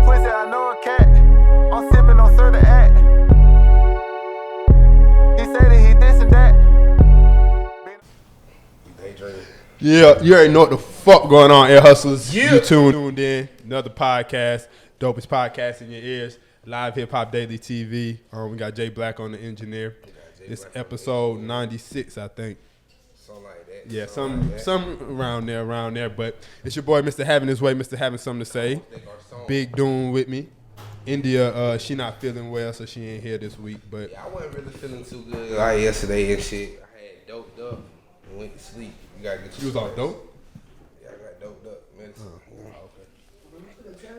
pussy, I know a cat. I'm sipping on certain act. He said that he this and that. Yeah, you already know what the fuck going on, Air Hustlers. Yeah. You tuned in. Another podcast, dopest podcast in your ears. Live Hip Hop Daily TV. We got Jay Black on the engineer. It's episode 96, I think. Something like that. Yeah, some around there. But it's your boy, Mr. Having His Way, Mr. Having Something to Say. Bigg doing with me. India, she not feeling well, so she ain't here this week. But yeah, I wasn't really feeling too good like yesterday and shit. I had doped up and went to sleep. You gotta get your. You was off dope? Yeah, I got doped up. Okay.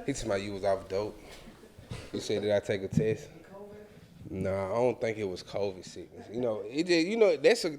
He told me you was off dope. You said, did I take a test? No, I don't think it was COVID sickness. You know, it just, you know, that's a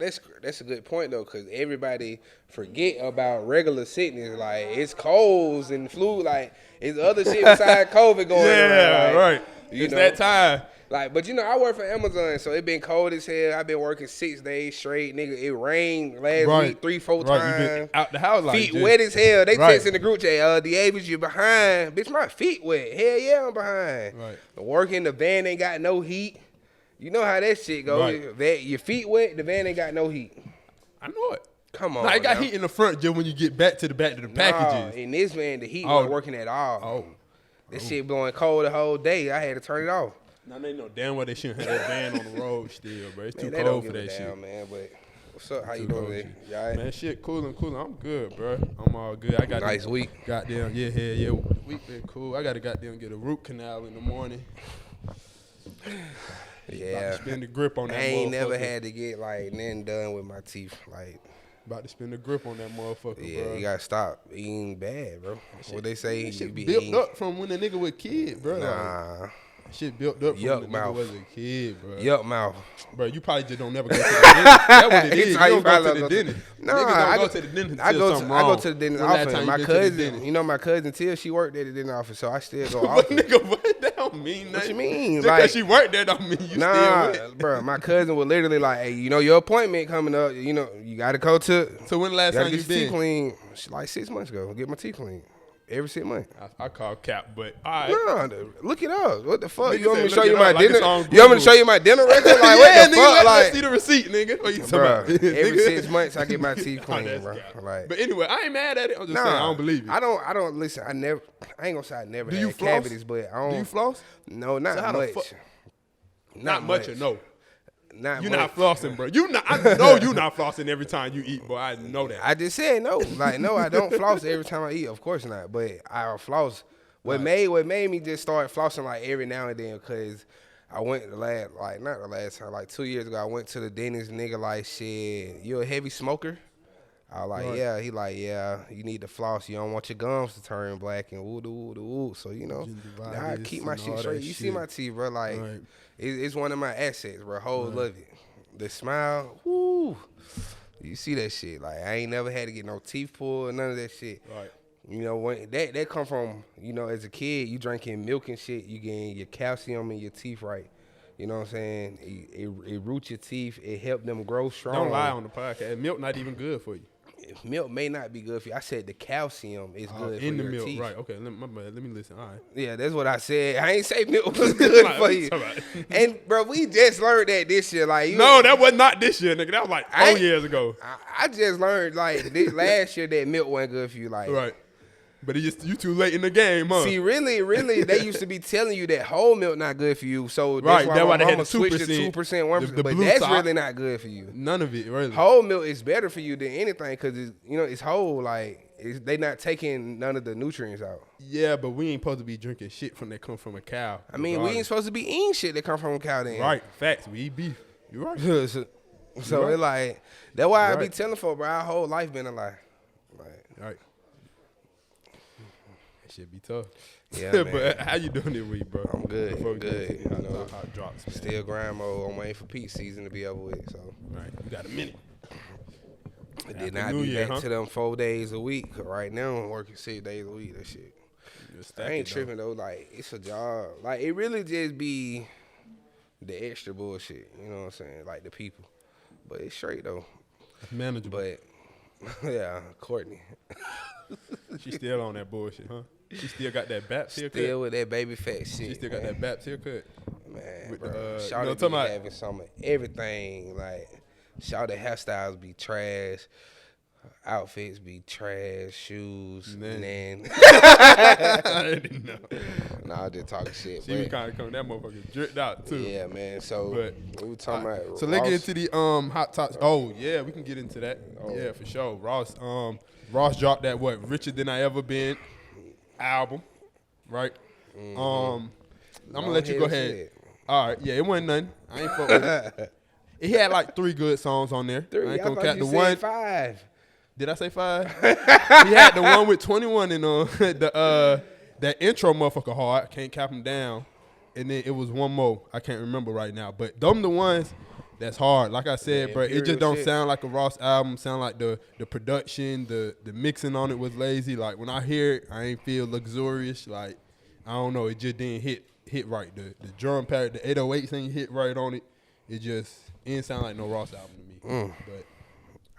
good point though, cause everybody forget about regular sickness. Like it's colds and flu. Like it's other shit besides COVID going around. Yeah, like, right. You it's know? that time. Like, but you know, I work for Amazon, so it been cold as hell. I've been working 6 days straight, nigga. It rained last week 3-4 times. You been out the house like feet this. wet as hell. They text in the group chat, Davis, you behind. Bitch, my feet wet. Hell yeah, I'm behind. Right. Working, the van ain't got no heat. You know how that shit go. Right. Your feet wet, the van ain't got no heat. I know it. Come on. Nah, it got heat in the front just when you get back to the packages. Nah, in this van, the heat wasn't working at all. This shit blowing cold the whole day. I had to turn it off. Now they know damn well they shouldn't have that van on the road still, bro. It's too Man, cold for that shit. Man, but what's up? How you doing today? Right? Man, shit cool. I'm good, bro. I'm all good. I got nice week. Goddamn, yeah. Week been cool. I got to goddamn get a root canal in the morning. Yeah. About to spin the grip on that motherfucker. I ain't never had to get like nothing done with my teeth. Like about to spin the grip on that motherfucker, yeah, bro. You gotta stop eating bad, bro. What they say, that shit you be built eating. up from when the nigga was a kid, bro. Nah. Like, shit built up from when the mouth. nigga was a kid, bro. Yuck mouth. Bro, you probably just don't never go to the dentist. That's what it is. You don't go to the dentist. No, Niggas don't go to the dentist until something wrong. I go to the dentist often. My cousin, you know my cousin Tia, she worked at the dentist office, so I still go often. Nigga, what? That don't mean nothing. What you mean? Just like, because she worked there don't mean you still went. Bro, my cousin was literally like, hey, you know your appointment coming up, you know, you gotta go to. So when the last time you been? Teeth clean, like 6 months ago. Get my teeth clean. Every 6 months. I call cap, but all right. No, look it up. What the fuck? Nigga You want me to said, show you my like dinner? you want me to show you my dinner record? Like yeah, what the nigga, fuck? let's see the receipt, nigga. What you talking Bro, about? every 6 months I get my teeth clean, bro. Like, but anyway, I ain't mad at it. I'm just saying I don't believe it. I don't listen. I ain't gonna say I never had cavities, but I don't. Do you floss? No, not so much. Not much or no? You're not flossing, bro. I know you not flossing every time you eat, boy. I know that. I just said no. Like, no, I don't floss every time I eat. Of course not. But I floss. What made me just start flossing like every now and then because I went not the last time, like 2 years ago, I went to the dentist. Nigga like, shit, you a heavy smoker? I was like, yeah. He like, yeah, you need to floss. You don't want your gums to turn black and woo. So, you know, I keep my shit straight. You see my teeth, bro. Like, it's one of my assets, bro. Hoes love it. The smile, woo. You see that shit. Like, I ain't never had to get no teeth pulled, none of that shit. Right. You know, when that come from, you know, as a kid, you drinking milk and shit, you getting your calcium in your teeth right. You know what I'm saying? It roots your teeth. It help them grow strong. Don't lie on the podcast. Milk not even good for you. Milk may not be good for you. I said the calcium is good for in the your milk, teeth. Right? Okay, my bad. Let me listen. All right. Yeah, that's what I said. I ain't say milk was good for you. And bro, we just learned that this year. Like, that was not this year, nigga. That was like 4 years ago. I just learned like last year that milk wasn't good for you. Like, right. But you too late in the game, huh? See, really, they used to be telling you that whole milk not good for you. So that's why they had mama the 2%, switched to 2%, 1%. But that's really not good for you. None of it, really. Whole milk is better for you than anything because it's whole. Like they not taking none of the nutrients out. Yeah, but we ain't supposed to be drinking shit that come from a cow. I mean, we ain't supposed to be eating shit that come from a cow. Then right, facts. We eat beef. You right. so it's like that's why I be telling folks, bro. Our whole life been a lie. Like, right. Shit be tough. Yeah, man. But how you doing this week, bro? I'm good. Good. You know, hot drops. Man. Still grind mode. I'm waiting for peak season to be over with. So right, you got a minute. I did not be back to them 4 days a week. Right now I'm working 6 days a week. That shit. I ain't tripping though. Like it's a job. Like it really just be the extra bullshit. You know what I'm saying? Like the people. But it's straight though. It's manageable. But yeah, Courtney. She still on that bullshit, huh? She still got that Baps haircut. Still with that baby fat shit. She still got that Baps haircut. Man, With bro. the, Shawty you know, be having some of everything. Like, Shawty hairstyles be trash. Outfits be trash. Shoes. Man. I didn't know. Nah, I just talking shit. She was kind of coming. That motherfucker dripped out too. Yeah, man. So But, we were talking about. So let's get into the hot topics. Oh yeah, we can get into that. Yeah, for sure. Ross dropped that Richer Than I Ever Been album, right? I'm gonna let you go ahead. All right, yeah, it wasn't nothing. I ain't fuck with it. It had like 3 good songs on there. I ain't gonna count the one. 5. Did I say 5? He had the one with 21 in that intro motherfucker hard. Can't cap him down. And then it was one more. I can't remember right now. But them the ones that's hard. Like I said, bro, it just don't sound like a Ross album. Sound like the production, the mixing on it was lazy. Like when I hear it, I ain't feel luxurious. Like I don't know, it just didn't hit right. The drum pad, the 808s ain't hit right on it. It didn't sound like no Ross album to me. But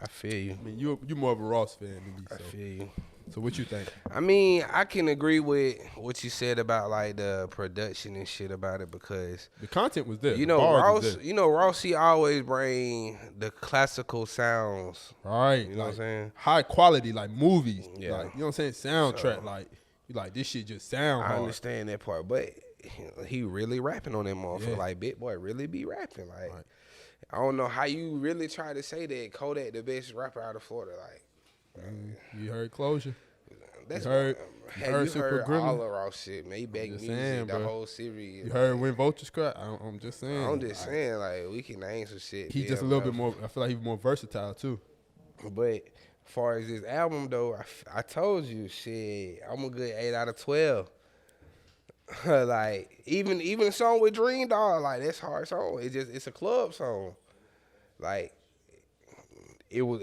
I feel you. I mean, you more of a Ross fan than me. So. I feel you. So what you think? I mean, I can agree with what you said about like the production and shit about it because The content was there. you The know bars was Ross. there. You know Ross. He always bring the classical sounds. Right. You know what I'm saying? High quality, like movies. Yeah. Like, you know what I'm saying? Soundtrack. So- like, you like this shit just sound I hard. understand that part, but he really rapping on that motherfucker. Yeah. Like Big Boy really be rapping. Like Right. I don't know how you really try to say that Kodak the best rapper out of Florida. Like You heard Closure. that's You heard have you Super heard Grillin'? all of Ross shit, Maybach just music, saying, the bro. whole series. You heard When Vultures Cry? I'm just saying. I'm just saying, like we can name some shit. He there, just a little bro. bit more, I feel like he's more versatile too. But as far as this album though, I told you, shit, I'm a good 8 out of 12. Like even the song with Dream Dog, like that's a hard song. It's a club song. Like it was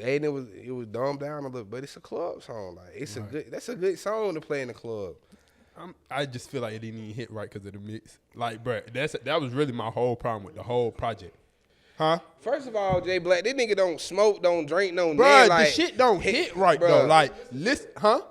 dumbed down a little, but it's a club song. Like that's a good song to play in the club. I just feel like it didn't even hit right because of the mix. Like, bro, that was really my whole problem with the whole project. Huh? First of all, Jay Black, this nigga don't smoke, don't drink, no Bro, name. the Like, shit don't hit right bruh. though. Like, listen, huh?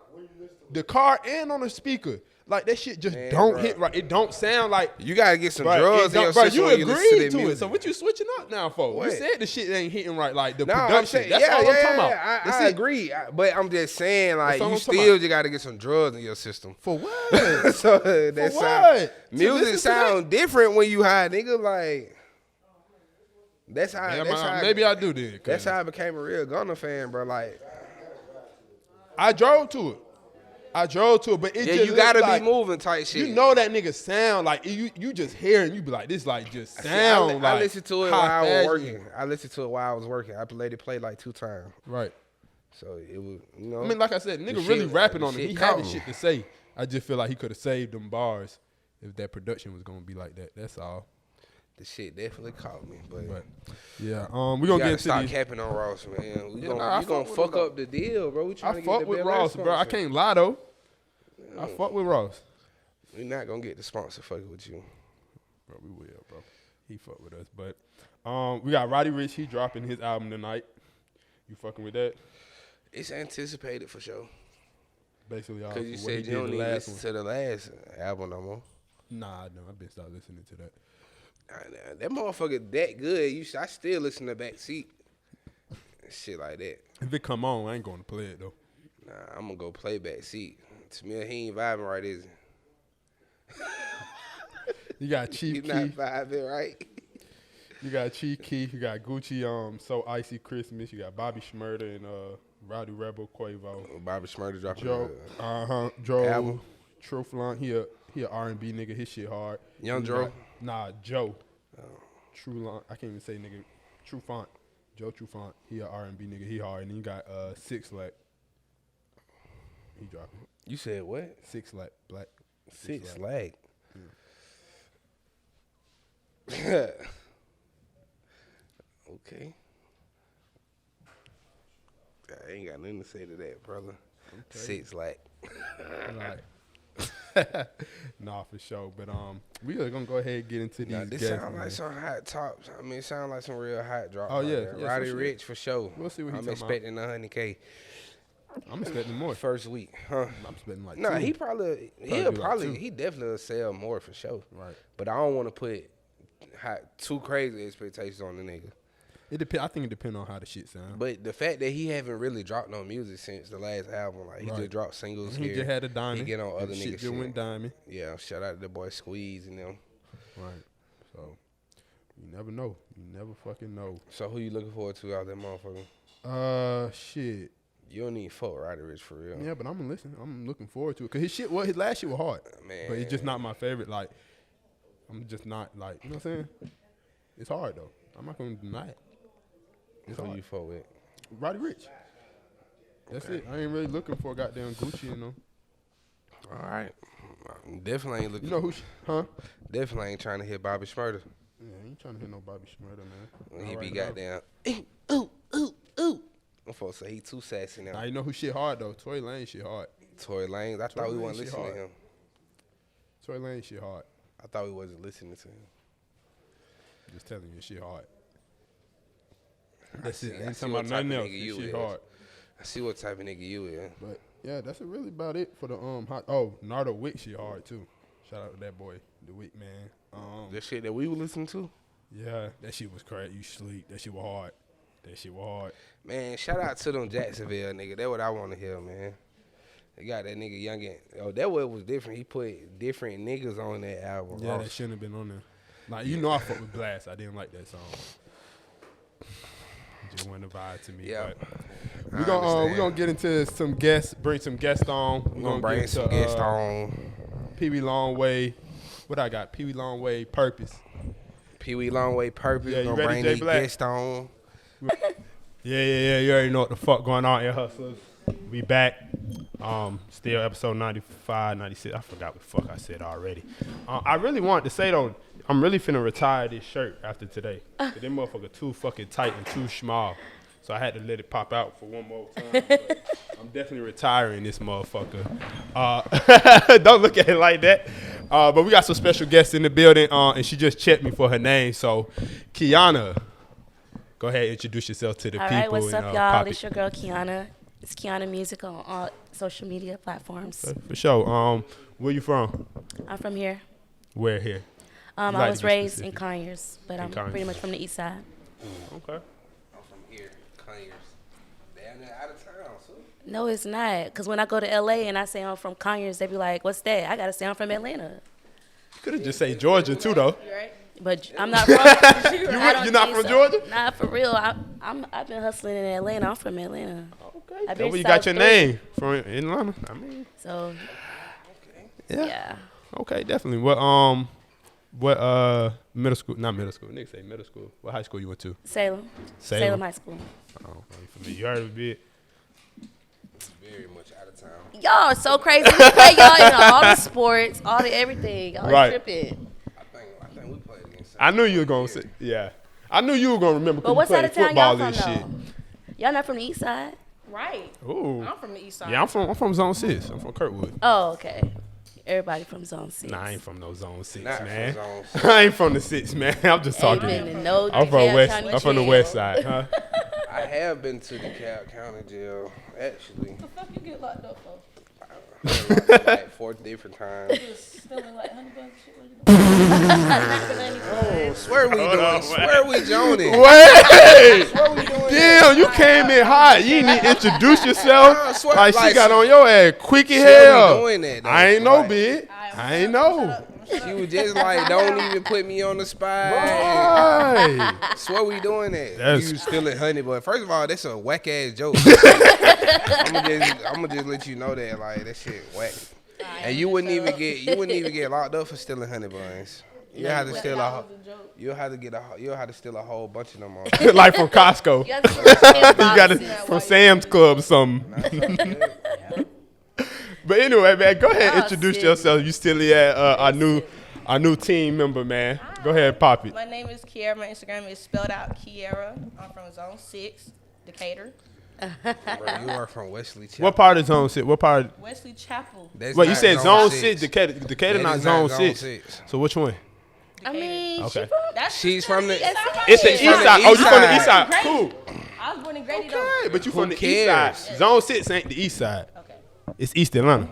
The car and on the speaker. Like, that shit just don't bruh. hit right. It don't sound like. You gotta get some Bruh, drugs in your bruh, system you when you listen to agreed that to it. music. So what you switching up now for? What? You said the shit ain't hitting right. Like the No, production. I'm saying, That's all I'm talking about. I That's it. agree. But I'm just saying, like, all you I'm talking still about. just gotta get some drugs in your system. For what? So that what? sound, To music listen to sound different when you high, nigga. Like that's how. Yeah, that's how maybe I do then. That's how I became a real Gunna fan, bro. Like, I drove to it. But it yeah, just you gotta looked like, be moving type shit. You know that nigga sound like you just hear and you be like, this like just sound like I listened to it high while I was fashion. working. I listened to it while I was working. I let it play like 2 times. Right. So it was, you know. I mean, like I said, nigga shit- really rapping on the it. shit He caught having me. shit to say. I just feel like he could have saved them bars if that production was gonna be like that. That's all. The shit definitely caught me, but Yeah. We you gonna gotta get into stop these. capping on Ross, man. We Yeah, gonna, nah, I you gonna fuck with fuck him, up the deal, bro. We trying I to fuck get the with Bel Ross, Air bro. I sponsor. can't lie though. I fuck with Ross. We not gonna get the sponsor fucking with you. Bro, we will, bro. He fuck with us, but we got Roddy Ricch. He dropping his album tonight. You fucking with that? It's anticipated for sure. Basically, all Cause you for what he said you did don't the need to last listen one. to the last album no more. Nah, I don't. I've been started listening to that. That motherfucker that good. I still listen to Backseat. Shit like that. If it come on, I ain't gonna play it though. Nah, I'm gonna go play Backseat. To me, he ain't vibing right, is he? You got Chief He's Keef. not vibing right. You got Chief Keef. You got Gucci. So Icy Christmas. You got Bobby Shmurda and Rowdy Rebel Quavo. Bobby Shmurda dropping Joe. Joe. album. Truflant. He a R&B nigga. His shit hard. Young You Dro? got- Nah, Joe. Trufant. I can't even say nigga. Trufant. Joe Trufant. He a R&B nigga. He hard. And then you got Six Lack. He dropping. You said what? Six Lack. Black. Six lag. Okay. I ain't got nothing to say to that, brother. 6 lag. Like, nah, for sure. But we are gonna go ahead and get into these. Now, this guests, sound man. like some hot tops. I mean, it sound like some real hot drops. Oh, out yeah, there. yeah, Roddy for sure. Ricch for sure. We'll see what he I'm talking about. expecting 100K. I'm expecting more. First week, huh? I'm expecting like Nah, two. he do like two. he definitely will sell more for sure. Right. But I don't want to put too crazy expectations on the nigga. It depend. I think it depends on how the shit sound. But the fact that he haven't really dropped no music since the last album, like he just dropped singles He here. just had a diamond. He get on other niggas shit. Just went diamond. Yeah, shout out to the boy Squeeze and them. Right. So you never know. You never fucking know. So who you looking forward to out that motherfucker? Shit. You don't need fuck Roddy Ricch for real. Yeah, but I'm gonna listen. I'm looking forward to it because his last shit was hard. Man. But it's just not my favorite. Like I'm just not like you know what I'm saying. It's hard though. I'm not gonna deny it. It's Who hard. you fuck with? Roddy Ricch. That's it. I ain't really looking for goddamn Gucci, you know. All right. Definitely ain't looking. You know who? Huh? Definitely ain't trying to hit Bobby Shmurda. Yeah, I ain't trying to hit no Bobby Shmurda, man. When he All be right, goddamn. Ooh. I'm folks say he too sassy now. Nah, you know who shit hard though? Tory Lane shit hard. Tory Lanez. I thought we wasn't Lanez shit listening to hard. him. Tory Lane shit hard. I thought we wasn't listening to him. Just telling you, shit hard. That's see- it. I Ain't see talking what about type nothing of else. nigga This you shit is. hard. I see what type of nigga you is. But yeah, that's really about it for the hot. Oh, Nardo Wick shit hard too. Shout out to that boy, the Wick man. The shit that we were listening to. Yeah, that shit was crazy. You sleep. That shit was hard. That shit was hard. Man, shout out to them Jacksonville nigga. That's what I want to hear, man. They got that nigga Youngin. Oh, that what was different. He put different niggas on that album. Yeah, Oh, that shouldn't have been on there. Like you know, I fuck with Blast. I didn't like that song. It just wasn't a vibe to me. Yeah. But we gonna get into some guests. Bring some guests on. we gonna bring get some to, guests on. Pee Wee Longway. What I got? Pee Wee Longway Purpose. Pee Wee Longway Purpose. Yeah, you Gonna ready, bring Jay these Black? guests on. Yeah. You already know what the fuck going on, Air Hustlers. We back. Still episode 95, 96. I forgot what the fuck I said already. I really wanted to say though, I'm really finna retire this shirt after today. Them motherfucker too fucking tight and too small. So I had to let it pop out for one more time. But I'm definitely retiring this motherfucker. Don't look at it like that. But we got some special guests in the building, and she just checked me for her name. So, Kiyana, go ahead and introduce yourself to the people. All right, what's up, and, y'all? pop It's it. your girl, Kiyana. It's Kiyana Music on all social media platforms. For sure. Where you from? I'm from here. Where here? I like was to be raised specific. in Conyers, but I'm Conyers. pretty much from the east side. Okay. I'm from here, Conyers. Damn, they're out of town, so. No, it's not. Because when I go to L.A. and I say I'm from Conyers, they be like, what's that? I got to say I'm from Atlanta. Could have just say Georgia too, though. But I'm not from You're not from Georgia? Nah, for real. I've been hustling in Atlanta. I'm from Atlanta. Okay. I've That's been where you got South your 3. name from Atlanta. I mean, So, yeah. yeah. Okay, definitely. What middle school? Not middle school. Niggas say middle school. What high school you went to? Salem. Salem High School. Oh, ain't familiar. You heard of it? Bit? Very much out of town. Y'all are so crazy. We play y'all in all the sports, all the everything. Y'all Right. tripping. I think we played against. I knew you were gonna say. Yeah. I knew you were gonna remember. But what you side of played town football y'all from, and shit. though? Y'all not from the east side? Right. Ooh. I'm from the east side. Yeah, I'm from Zone 6. I'm from Kirkwood. Oh, okay. Everybody from Zone 6. Nah, I ain't from no Zone 6, Not man. from Zone 6. I ain't from the 6, man. I'm just talking. Amen. And no I'm from DeKalb west. County I'm from the jail. west side, huh? I have been to the County jail, actually. What the fuck you get locked up for? Like 4 different times. Just stealing like honey buns and shit. What you doing? Oh, swear we Hold doing. on, Swear we joning. Wait! Swear we doing. Damn, you came in hot. You didn't even introduce Nah, I yourself. swear, Like she like, got on your ass quick as swear we hell. doing that, though. I ain't know, Like, bitch. I ain't know. She was just like, don't even put me on the spot. Right. Swear we doing that. That's- You stealing honey, but first of all, that's a whack ass joke. I'm gonna just let you know that like that shit whack. And you wouldn't even get locked up for stealing honey buns. You have to steal a. You'll have to steal a whole bunch of them. On. Like from Costco. You got You got it from Sam's Club or something. But anyway, man, go ahead and Oh, introduce shit. yourself. You still our new team member, man. Go ahead, pop it. My name is Keyairah. My Instagram is spelled out Keyairah. I'm from Zone 6, Decatur. Bro, you are from Wesley Chapel. What part of Zone 6? What part? Wesley Chapel. That's Well, you not said Zone 6, Decatur That not is Zone not 6. So which one? I mean, Okay. she from That's She's from the. It's the She's east from side. the Oh, east you from the side. east side. Great. Cool. I was born in Grady though. Okay, but you from the east cares? side. Zone 6 ain't the east side. Okay. It's East Atlanta.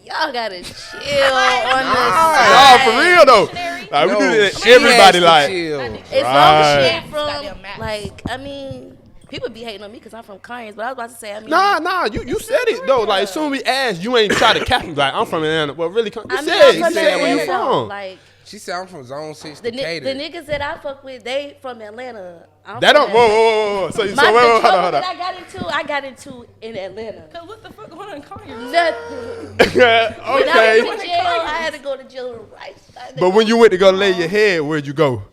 Y'all gotta chill on the Nah, side. for real though. Like, we do that. Everybody like. As long Right. as she ain't Goddamn from, maps. like, I mean, people be hating on me because I'm from Conyers, but I was about to say, I mean, Nah, you said it though. Like, as soon as we asked, you ain't try to cap me. Like, I'm from Atlanta. Well, really, you I mean, said, I'm you from said where you Atlanta, though. from. Like, She said I'm from Zone 6 the Decatur. niggas that I fuck with, they from Atlanta. I'm That from don't. Whoa. So My, wait, the hold on. trouble that I got into in Atlanta. Cause what the fuck going on in Conyers? Nothing. When I Okay. went to jail, I had to go to jail right. But when you went to go lay your head, where'd you go?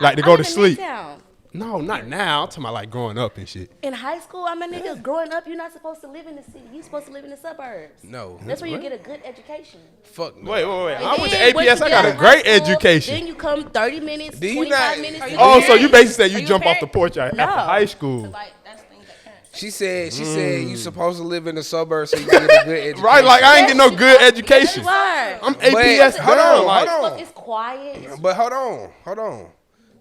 Like to go to sleep? Midtown. No, not now. I'm talking about like growing up and shit. In high school, I'm a nigga. Growing up, you're not supposed to live in the city. You're supposed to live in the suburbs. No. That's where you get a good education. Fuck no. Wait. And I went to then once APS. you I get got out a of great high school, education. Then you come 30 minutes, Do you 25 not- minutes. Are you to Oh, the so you parent. basically said Are you you jump a off the porch after No. high school. Like that's things that count. She said you supposed to live in the suburbs so you get a good education. Right, like I ain't get no good education. That's I'm why. APS hold down. on, Like, hold on. It's quiet. It's But hold on.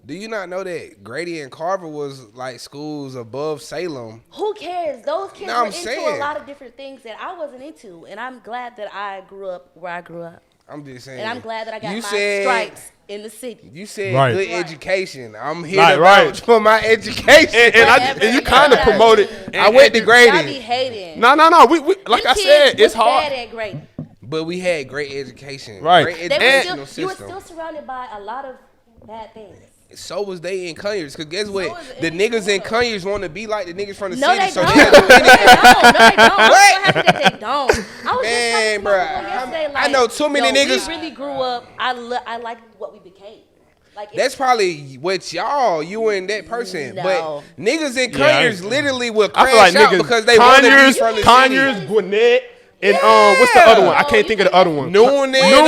Do you not know that Grady and Carver was like schools above Salem? Who cares? Those kids No, were I'm into saying. a lot of different things that I wasn't into, and I'm glad that I grew up where I grew up, I'm just saying. and I'm glad that I got You my said- stripes in the city. You said Right. good education. I'm here Right, to right. vouch for my education. and you kind of promoted. I went to Y'all Grady, be hating. No. We like Them I kids said, was it's hard. bad at grade. but we had great education. Right. Great They were educational still, you were system. still surrounded by a lot of bad things. So was they in Conyers. Cause guess what? was The it. niggas in Conyers want to be like the niggas from the No, city. they So don't. they No, gotta do they anything. don't. I'm so What? happy that they don't. I was Man, just talking to my bruh, people yesterday. I Like, know too many niggas- We really grew up. I like what we became. Like That's probably what you and that person. No. But niggas in Yeah, I Conyers ain't- literally will I crash feel like out niggas because they want to be Conyers, from the Conyers, city. Gwinnett, and what's the other one? I can't think of the other one. Noonan, all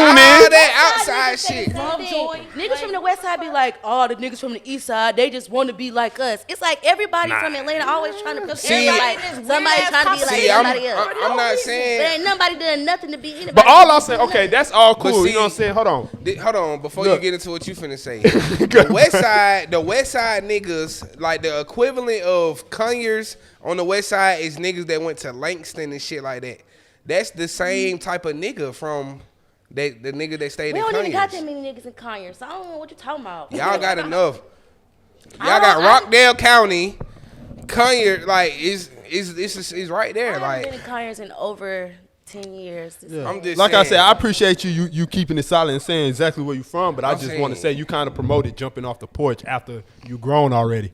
that outside shit. Niggas from the west side be like, oh, the niggas from the east side, they just want to be like us. It's like everybody from Atlanta always trying to compare. See- Like somebody trying to be like See, I'm somebody else. not But saying. ain't nobody doing nothing to be anybody. But all I'm saying, okay, that's all cool. see- You know what I'm saying? Hold on. Hold on, before Look. you get into what you finna say. The west side niggas, like the equivalent of Conyers on the west side is niggas that went to Langston and shit like that. That's the same type of nigga from the nigga that stayed we in don't even got Conyers. that many niggas in Conyers, so I don't know what you're talking about. Y'all got enough. I Y'all got don't- Rockdale County, Conyers, like is right I there. haven't Like been in Conyers in over 10 years. I'm just Like I saying. said, I appreciate you keeping it solid and saying exactly where you from, but I I'm just want to say saying- you kind of promoted jumping off the porch after you grown already.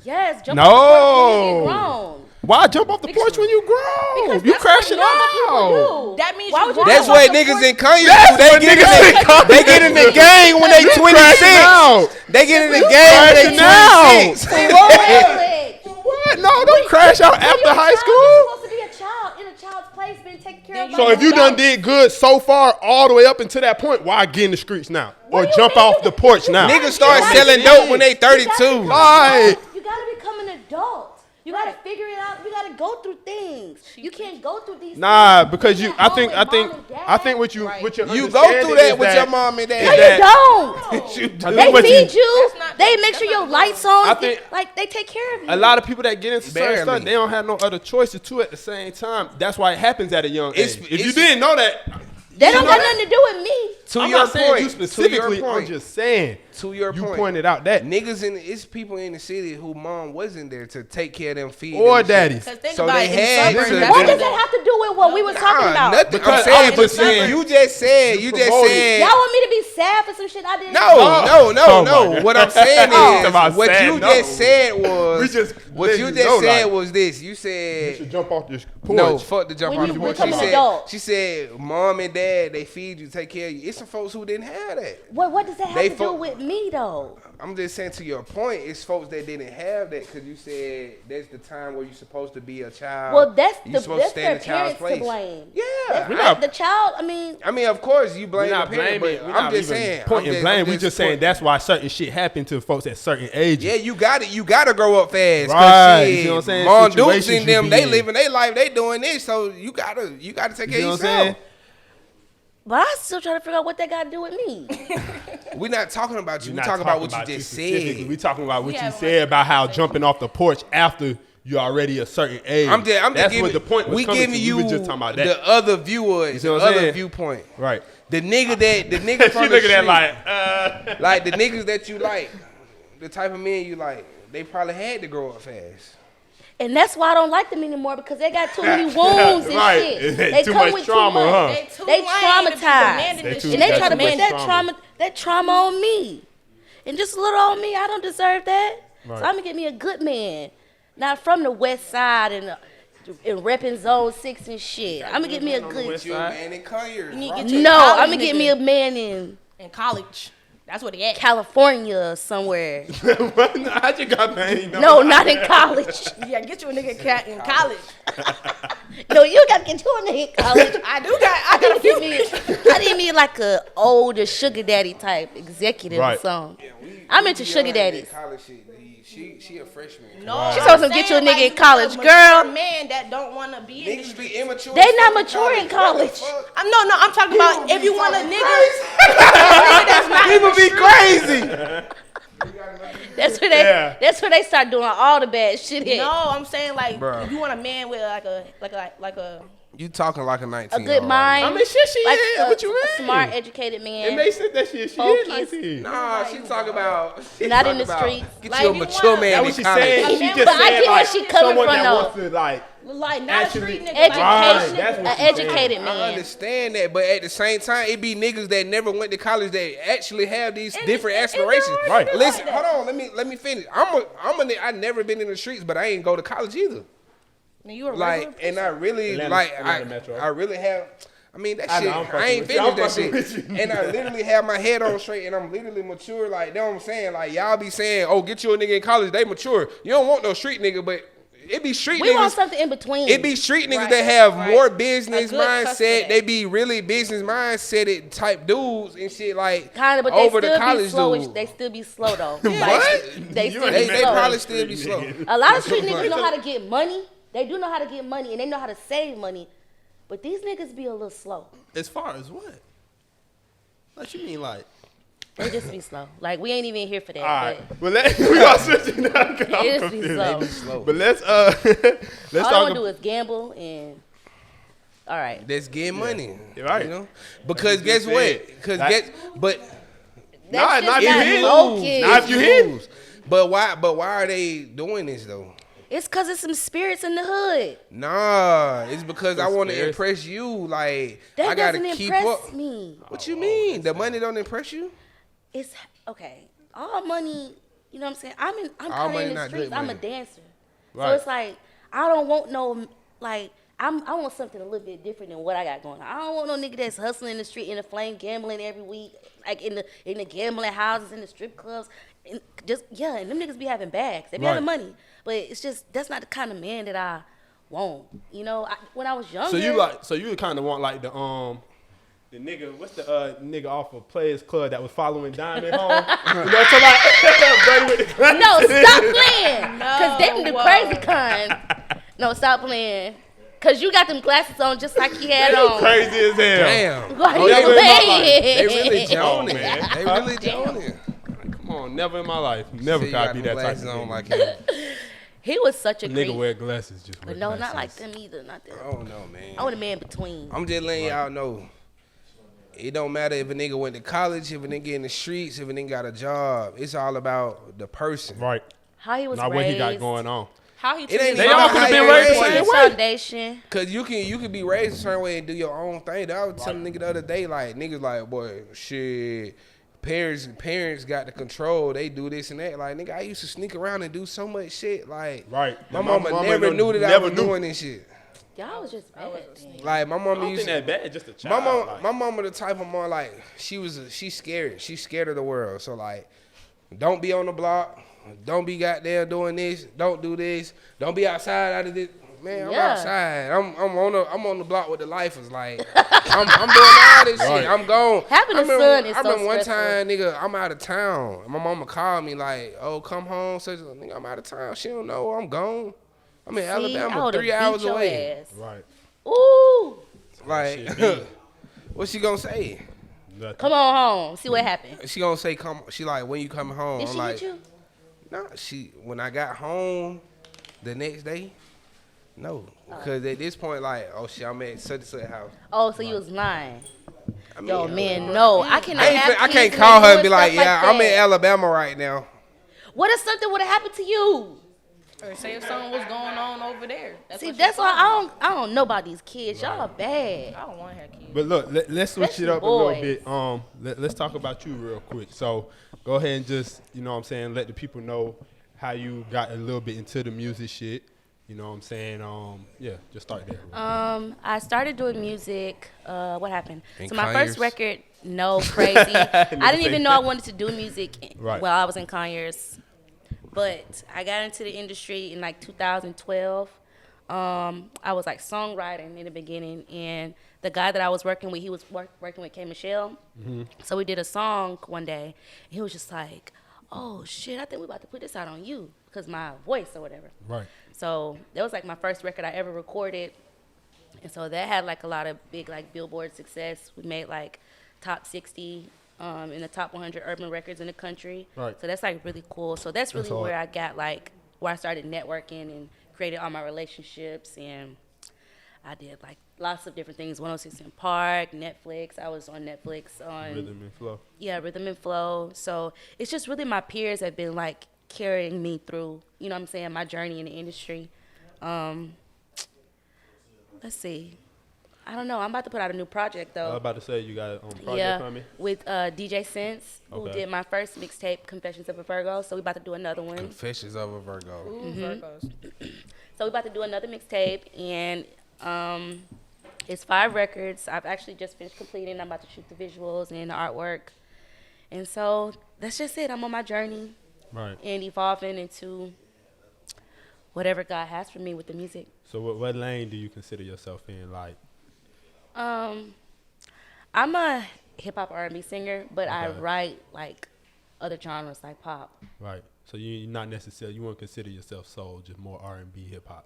Yes, jump No. off the porch when you get grown. Why jump off the porch when you grown? Because You that's what crashing younger people out. do. That means Why you would you grow That's up what off the niggas porch. in Conyers That's do. They what get in niggas in the Conyers they get in the game when they You 26. crashing out. They get in the game when they crashing out. 26. Really? What? No, don't crash out after You're a high child, school. You're supposed to be a child in a child's place, being taken care of. So by if you an done adult. did good so far all the way up until that point, why get in the streets now? Or What do you jump mean? off the porch now? Niggas start You gotta selling be- dope when they You gotta 32. become- Right. You gotta become an adult. You gotta figure it out. You gotta go through things. You can't go through these. Nah, things. because you, can't I go think, with I think, mom and dad. I think what you, Right. what your You go through that with your mom and No, is dad. that- you don't. You do. I They think what feed you- you. That's not- They make that's sure not your the lights goal. on. I think- Like they take care of you. A lot of people that get into certain Barely. stuff, they don't have no other choices too at the same time. That's why it happens at a young It's- age. If you it's- didn't know that, They don't you got know nothing to do with me. To I'm your not saying point. you To your specifically. I'm point. just saying. To your You point. pointed out that. Niggas it's people in the city who mom wasn't there to take care of them, feed Or them and shit. daddies. Because think So about they it, in the had suburbs, to- that's What what does they that do. have to do with what we were talking about? Nothing. Because I'm saying, I was saying- you just said, You promoted- Y'all want me to be sad for some shit I didn't? No, Oh no. my God. What I'm saying Talking is, about what sad, you no. just said was, We just what let you you just know, said like, was this. You You said, should jump off this porch. no, fuck the jump When off you the porch. become She an said, adult. she said, mom and dad, they feed you, take care of you. It's some folks who didn't have that. What does that have They to do fo- with me though? I'm just saying to your point, it's folks that didn't have that because you said that's the time where you're supposed to be a child. Well, that's You're supposed that's to their stand in a child's parents to place. blame. Yeah. That's We're not not- the child. I mean, Of course, you blame We're not the parent, blaming. but We're I'm not just even saying. pointing blame. We just saying point- that's why certain shit happened to folks at certain ages. Yeah, you got it. You got to grow up fast. 'Cause Right, you shit, see what I'm saying? Mom Dukes Situations and you them, be they in. living their life. They doing this, so you gotta take You care know of what I'm yourself. saying? but I still trying to figure out what that got to do with me. We're not talking about you. We're We're not talking about what you just specifically. said. We talking about what Yeah, you what said about how you jumping off the porch after you already a certain age. I'm just That's giving, what the point was we coming giving to. you We was just talking about that. the other viewer, see what the I'm other saying? viewpoint. Right. The nigga from She the looking street, at like the niggas that you like, the type of men you like, they probably had to grow up fast. And that's why I don't like them anymore because they got too many wounds and Right. shit. They They too come much with trauma, too much. huh? They traumatized. They And they try to much put that trauma on me. And just a little on me, I don't deserve that. Right. So I'm gonna get me a good man. Not from the west side and repping zone 6 and shit. I'm gonna get me a good. You a man in Conyers. You need to right? get you a No, college I'm gonna get nigga me a man in in college. That's what they at. California or somewhere. I just got pain. No, not in college. Yeah, get you a nigga in college. No, you gotta get you a nigga in college. I got a few. I didn't mean like a older sugar daddy type executive Right. or something. Yeah, I'm we into be sugar on that daddies. college shit. She a freshman. No, She supposed to get you a nigga in college, girl. Man that don't want to be in the Niggas street. be immature. They as not fuck mature in What college. the fuck? I'm talking about if you want a nigga, that's not People be crazy. That's where Yeah. that's where they start doing all the bad shit. No, I'm saying like Bruh. if you want a man with like a You talking like a 19. A good mind. I mean, shit, she like is. a, What you a mean? smart, educated man. It makes sense that she is Focus. 19. Nah, she talking about. Not in the streets. Get Like, you a you mature want- man That's in what she's college. saying. She But just I saying get where like she coming someone from, that though. wants to like. like not Actually- a street nigga. Education, Right, that's what an she's saying. educated I man. understand that, but at the same time, it be niggas that never went to college that actually have these different and aspirations. they're Right. Listen, like that. hold on. Let me finish. I never been in the streets, but I ain't go to college either. And you a Like, regular and I really Atlanta Metro. I really have. I mean that I shit. know, I'm fucking I ain't with you. I'm finished that fucking shit. with you. And I literally have my head on straight, and I'm literally mature. Like, you know what I'm saying? Like, y'all be saying, "Oh, get you a nigga in college." They mature. You don't want no street nigga, but it be street We niggas. want something in between. It be street niggas Right, that have right. more business A good mindset. customer. They be really business mindset type dudes and shit like kind of, but they over the still be college slow. dudes. They still be slow though. What? They still They be slow. probably still be slow. A lot of street niggas know how to get money. They do know how to get money and they know how to save money. But these niggas be a little slow. As far as what? What you mean, like? They just be slow. Like we ain't even here for that. All right. But Well, we gonna switch it now. 'Cause I'm it just be confused. slow. But let's let's All I talk. want to do is gamble and. All right. That's getting money. You're right. You know? Because You guess said what? Because that- but That's not just if not you hit. focused. Not if you hit. But why are they doing this though? It's cause it's some spirits in the hood. Nah, it's because I want to Conspiracy. impress you. Like That I gotta doesn't keep impress up. me. What you mean? The money don't impress you? It's okay. All money, you know what I'm saying? I'm All kind of money in the not streets. good I'm a money. dancer. So Right. it's like I don't want no like I want something a little bit different than what I got going on. I don't want no nigga that's hustling in the street in the flame gambling every week, like in the gambling houses, in the strip clubs. And and them niggas be having bags. They be having Right. money. But it's just that's not the kind of man that I want. You know, when I was younger. So you kind of want like the nigga, what's the nigga off of Players Club that was following Diamond home? You know what I'm talking about? Buddy with the glasses. No, stop playing. Cause them the whoa. crazy kind. No, stop playing. Cause you got them glasses on just like he had They on. crazy as hell. Damn. Why Oh, you never in my life. playing? They really Come on, joning. man. They really joning. Come on, never in my life. Never See, could I got be them that type glasses of on nigga. like him. He was such a Nigga creep. wear glasses just But wear no, glasses. not like them either. Not them. I don't know, man. I want a man between. I'm just letting y'all know. It don't matter if a nigga went to college, if a nigga in the streets, if a nigga got a job. It's all about the person. Right. How he was Not raised. what he got going on. How he It ain't They about all how could've you been raised the raised. same His way. foundation. Cause you can be raised a certain way and do your own thing. I was telling nigga the other day, like niggas like, boy, shit. Parents got the control. They do this and that. Like nigga, I used to sneak around and do so much shit. Like Right. my mama never knew that I never was knew. doing this shit. Y'all was just bad. then. Like my I mama don't used think to. that bad. Just a My child. mama, like. my mama, the type of mom like she's scared. She's scared of the world. So like, don't be on the block. Don't be goddamn doing this. Don't do this. Don't be outside out of this. Man, I'm Yeah. outside. I'm on the block with the lifers. Like I'm doing all this Right. shit. I'm gone. Having a I remember- son is I so remember one stressful. time, nigga, I'm out of town. My mama called me like, "Oh, come home." So nigga, I'm out of town. She don't know I'm gone. I'm in See, I Alabama, would've 3 beat hours your away. ass. Right. Ooh. Like, Shit, what's she gonna say? Nothing. Come on home. See what happened. She gonna say, "Come." She like, "When you coming home?" Did I'm she like, hit you? "Nah." When I got home, The next day, no, because at this point, like, oh shit, I'm at such and such house. Oh, so you was lying. I mean, Yo, man, no. I cannot I have can't kids call her and doing be like, stuff yeah, that. I'm in Alabama right now. What if something would have happened to you? Or say if something was going on over there. See, what that's you're why talking I don't know about these kids. Y'all are bad. about. I don't want to have kids. But look, let's switch Especially it up a little boys. bit. Let's talk about you real quick. So go ahead and just, you know what I'm saying, let the people know how you got a little bit into the music shit. You know what I'm saying? Yeah, just start there. I started doing music. What happened? In So my first Conyers? record, no, crazy. I didn't even know I wanted to do music Right. while I was in Conyers. But I got into the industry in like 2012. I was like songwriting in the beginning, and the guy that I was working with, he was working with K. Michelle. So we did a song one day, and he was just like, "Oh shit, I think we're about to put this out on you," because my voice or whatever. Right. So that was like my first record I ever recorded, and so that had like a lot of big like Billboard success. We made like top 60 in the top 100 urban records in the country. Right. So that's like really cool. So that's really That's hard. where I got like where I started networking and created all my relationships, and I did like lots of different things. 106 in Park, Netflix. I was on Netflix on Rhythm and flow. yeah, Rhythm and Flow. So it's just really my peers have been like carrying me through, you know what I'm saying, my journey in the industry. Let's see. I don't know. I'm about to put out a new project I was though. about to say you got a project Yeah, coming. with DJ Sense, who Okay. did my first mixtape, Confessions of a Virgo. So we about to do another one. Confessions of a Virgo. Ooh, Virgos. So we about to do another mixtape, and it's 5 records. I've actually just finished completing. I'm about to shoot the visuals and the artwork, and so that's just it. I'm on my journey Right. and evolving into whatever God has for me with the music. So what lane do you consider yourself in? Like, I'm a hip hop R&B singer, but I Okay. write like other genres like pop. right. So you're not necessarily, you won't consider yourself soul, just more R&B hip hop.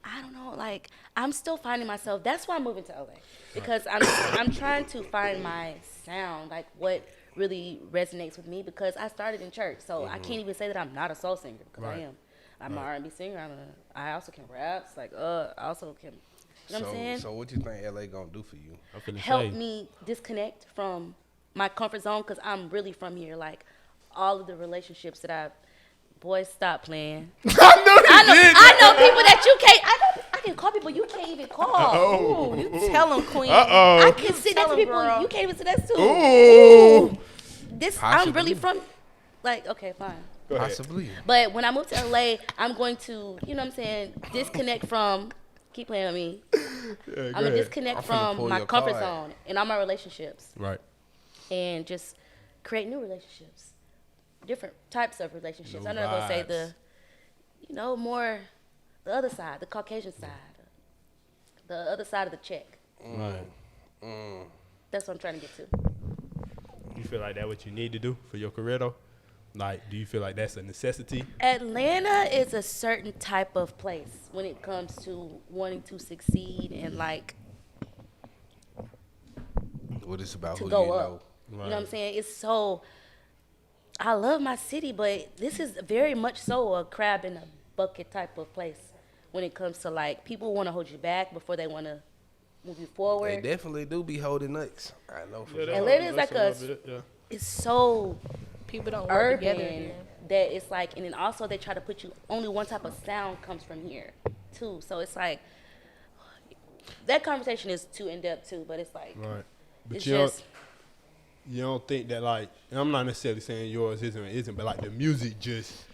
I don't know, like I'm still finding myself. That's why I'm moving to LA, because I'm trying to find my sound, like what really resonates with me, because I started in church, so I can't even say that I'm not a soul singer, because I Right. am. I'm an R&B singer. I also can rap. It's like I also can. You know what I'm saying? So what you think LA gonna do for you? I'm finna Help say, me disconnect from my comfort zone, because I'm really from here. Like all of the relationships that I've, boys, stop playing. I know people that you can't. I can call people you can't even call. Ooh, you tell them, queen. I can sit next Tell to 'em, people girl. you can't even sit next to. Ooh. This Possibly. I'm really from. Like okay, fine. Go ahead. Possibly. But when I move to LA, I'm going to, you know what I'm saying, disconnect from. Keep playing with me. Yeah, I'm go gonna ahead. disconnect I'm finna from pull my your comfort card. zone and all my relationships, Right. and just create new relationships, different types of relationships. New I'm not gonna say vibes. the, more the other side, the Caucasian side, the other side of the check. Right. That's what I'm trying to get to. You feel like that's what you need to do for your career, though? Like, do you feel like that's a necessity? Atlanta is a certain type of place when it comes to wanting to succeed and like What it's about to who go you up. know. You know what I'm saying? It's so. I love my city, but this is very much so a crab in a bucket type of place when it comes to like people want to hold you back before they want to move you They forward. definitely do be holding nuts. I know for sure. Atlanta is like yeah. it's so People don't work together urban here. that it's like, and then also they try to put you, only one type of sound comes from here too. So it's like that conversation is too in depth too, but it's like Right. But it's you just you don't think that, like, and I'm not necessarily saying yours isn't or isn't, but like the music just,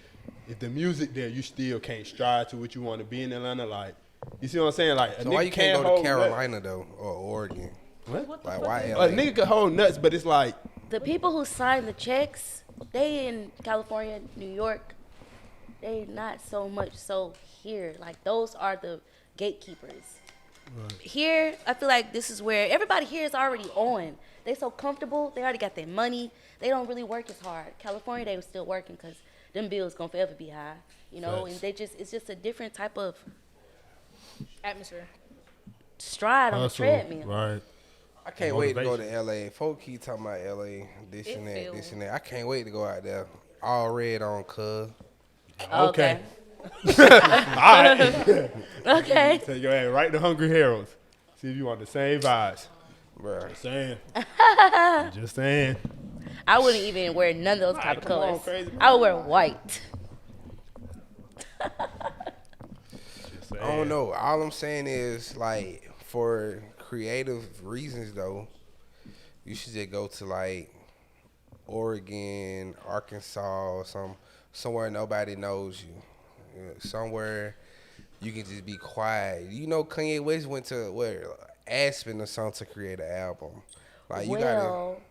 if the music there, you still can't strive to what you want to be in Atlanta, like, you see what I'm saying? Like, a So nigga why you can't go to hold Carolina though, or Oregon? What? Like why nuts. LA? A nigga could hold nuts, but it's like, the people who sign the checks, they in California, New York, they not so much so here. Like those are the gatekeepers. Here, I feel like this is where everybody here is already on. They so comfortable. They already got their money. They don't really work as hard. California, they were still working because them bills gonna forever be high. You know, Facts. and it's just a different type of Atmosphere. stride on the hustle, treadmill. right? I can't wait to go to Motivation. LA. Folk keep talking about LA, this It and that, this feels- and that. I can't wait to go out there. All red on, cuz. Okay. right. Okay. Take your ass right to Hungry Herald's. See if you want the same vibes. Bruh. Just saying. Just saying. I wouldn't even wear none of those Right, type of come on, colors. crazy man. I would wear white. Just saying. I don't know. All I'm saying is, like, for creative reasons, though, you should just go to, like, Oregon, Arkansas, or somewhere nobody knows you. You know, somewhere you can just be quiet. You know, Kanye West went to, where, Aspen or something to create an album. Like, you gotta... Well,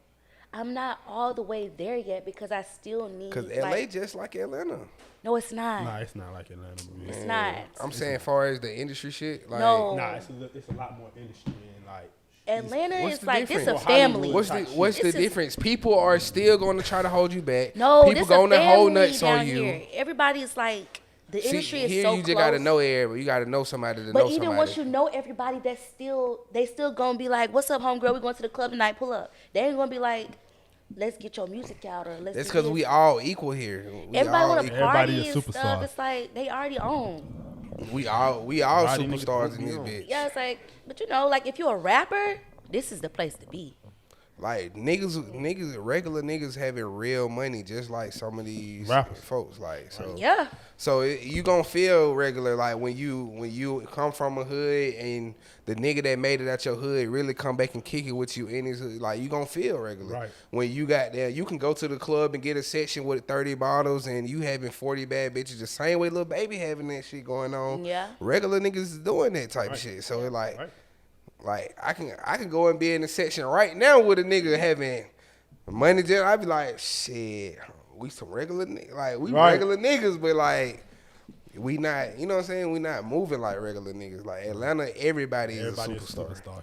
I'm not all the way there yet because I still need. Because L.A. just like Atlanta. No, it's not. Nah, it's not like Atlanta. Movie. It's not. I'm saying as far as the industry shit, like... No. Nah, it's a lot more industry and like. Atlanta What's is the like this a difference? family. What's the This is- difference? People are still going to try to hold you back. No, people this going a to hold family nuts down on you. here. Everybody's like the See, industry is here so you just close. gotta know everybody. You gotta know somebody to know But somebody. even once you know everybody, they still gonna be like, "What's up, homegirl? We going to the club tonight. Pull up." They ain't gonna be like, "Let's get your music out," or "Let's." That's do because this. we all equal here. Everybody want to Everybody party a and superstar. stuff. It's like they already own. We all Everybody niggas superstars in be this on. bitch. Yeah, it's like, but you know, like if you're a rapper, this is the place to be. Like niggas, regular niggas having real money, just like some of these Rappers. folks. Like so. Yeah. So you gonna feel regular, like when you come from a hood and the nigga that made it out your hood really come back and kick it with you in his hood, like you gonna feel regular. Right. When you got there, you can go to the club and get a section with 30 bottles and you having 40 bad bitches the same way Lil Baby having that shit going on. Yeah. Regular niggas is doing that type of Right. shit. So it like, Right. like I can go and be in the section right now with a nigga having money. Just I be like, shit, we some regular niggas. Like we Right. regular niggas, but like. We not, you know what I'm saying? We not moving like regular niggas. Like Atlanta, everybody is a superstar.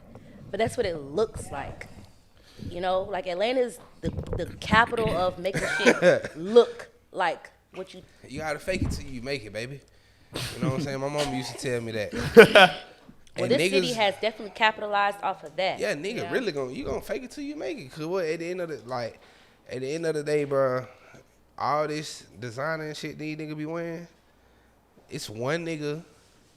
But that's what it looks like. You know, like Atlanta's the capital of making shit look like what you. You gotta fake it till you make it, baby. You know what I'm saying? My mom used to tell me that. Well, this city has definitely capitalized off of that. Yeah, nigga, really gonna fake it till you make it. Cause what at the end of the day, bro, all this designer and shit these niggas be wearing, it's one nigga.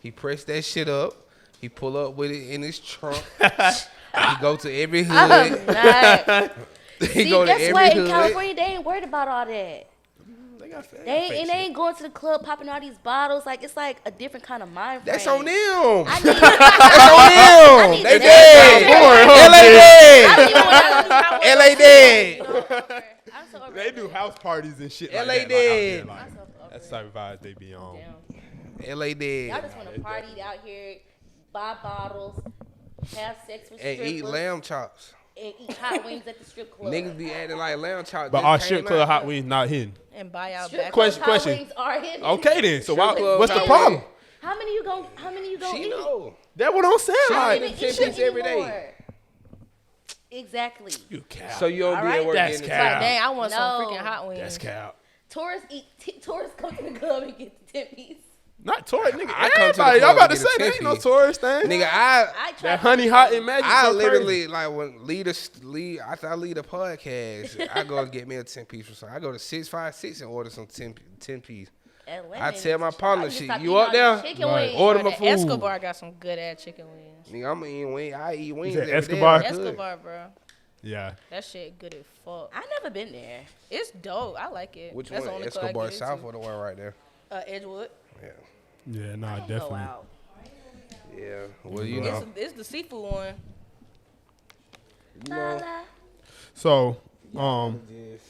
He press that shit up. He pull up with it in his trunk. He go to every hood. Right. He See, go to guess every what? In hood. They ain't worried about all that. They got fake They shit. ain't going to the club popping all these bottles. Like it's like a different kind of mind frame. That's on them. I need, That's on them. need They that. dead. LA dead. I'm so over They it. do house parties and shit LA like that. Like, out dead. there, like, I'm so over that's it. the type of vibes they be on. Damn. LA Y'all dead. just want to party out here, buy bottles, have sex with And strippers, eat lamb chops. and eat hot wings at the strip club. Niggas be acting like lamb chops. But just our came strip club out. hot wings not hidden. And buy out Strip back. club Question- hot question. wings are hidden. Okay then. So why, club what's the hot problem? wings. How many you gon' She eat? know. That's what I'm saying. She Like, even- Eat 10 shit piece every day. anymore. Exactly. you cap. So you don't All be right. at work That's getting cap. Like, dang, I want some No. freaking hot wings. That's cap. Tourists tourists come to the club and get the 10 piece. Not tourist, nigga. I come to the Everybody, club y'all about to and say get a there ain't no 10-piece. tourist thing. Nigga, I try That honey hot and magic. I go literally crazy. like when after I lead a podcast, I go and get me a 10 piece or something. I go to 656 and order some 10 piece. Atlanta I tell my is- partner, I just shit, stop you eating up all there? these chicken Right. wings. Order Bro, my the food. Escobar got some good ass chicken wings. Nigga, I'm eating wings. I eat wings said every day. Escobar? I could. Escobar, bro. Yeah. That shit good as fuck. I never been there. It's dope. I like it. Which That's the one? only club I Escobar get South into. or the one right there? Edgewood. Yeah. Yeah, nah, I don't definitely. go out. Yeah. Well, you know. It's the seafood one. You know. So, Just,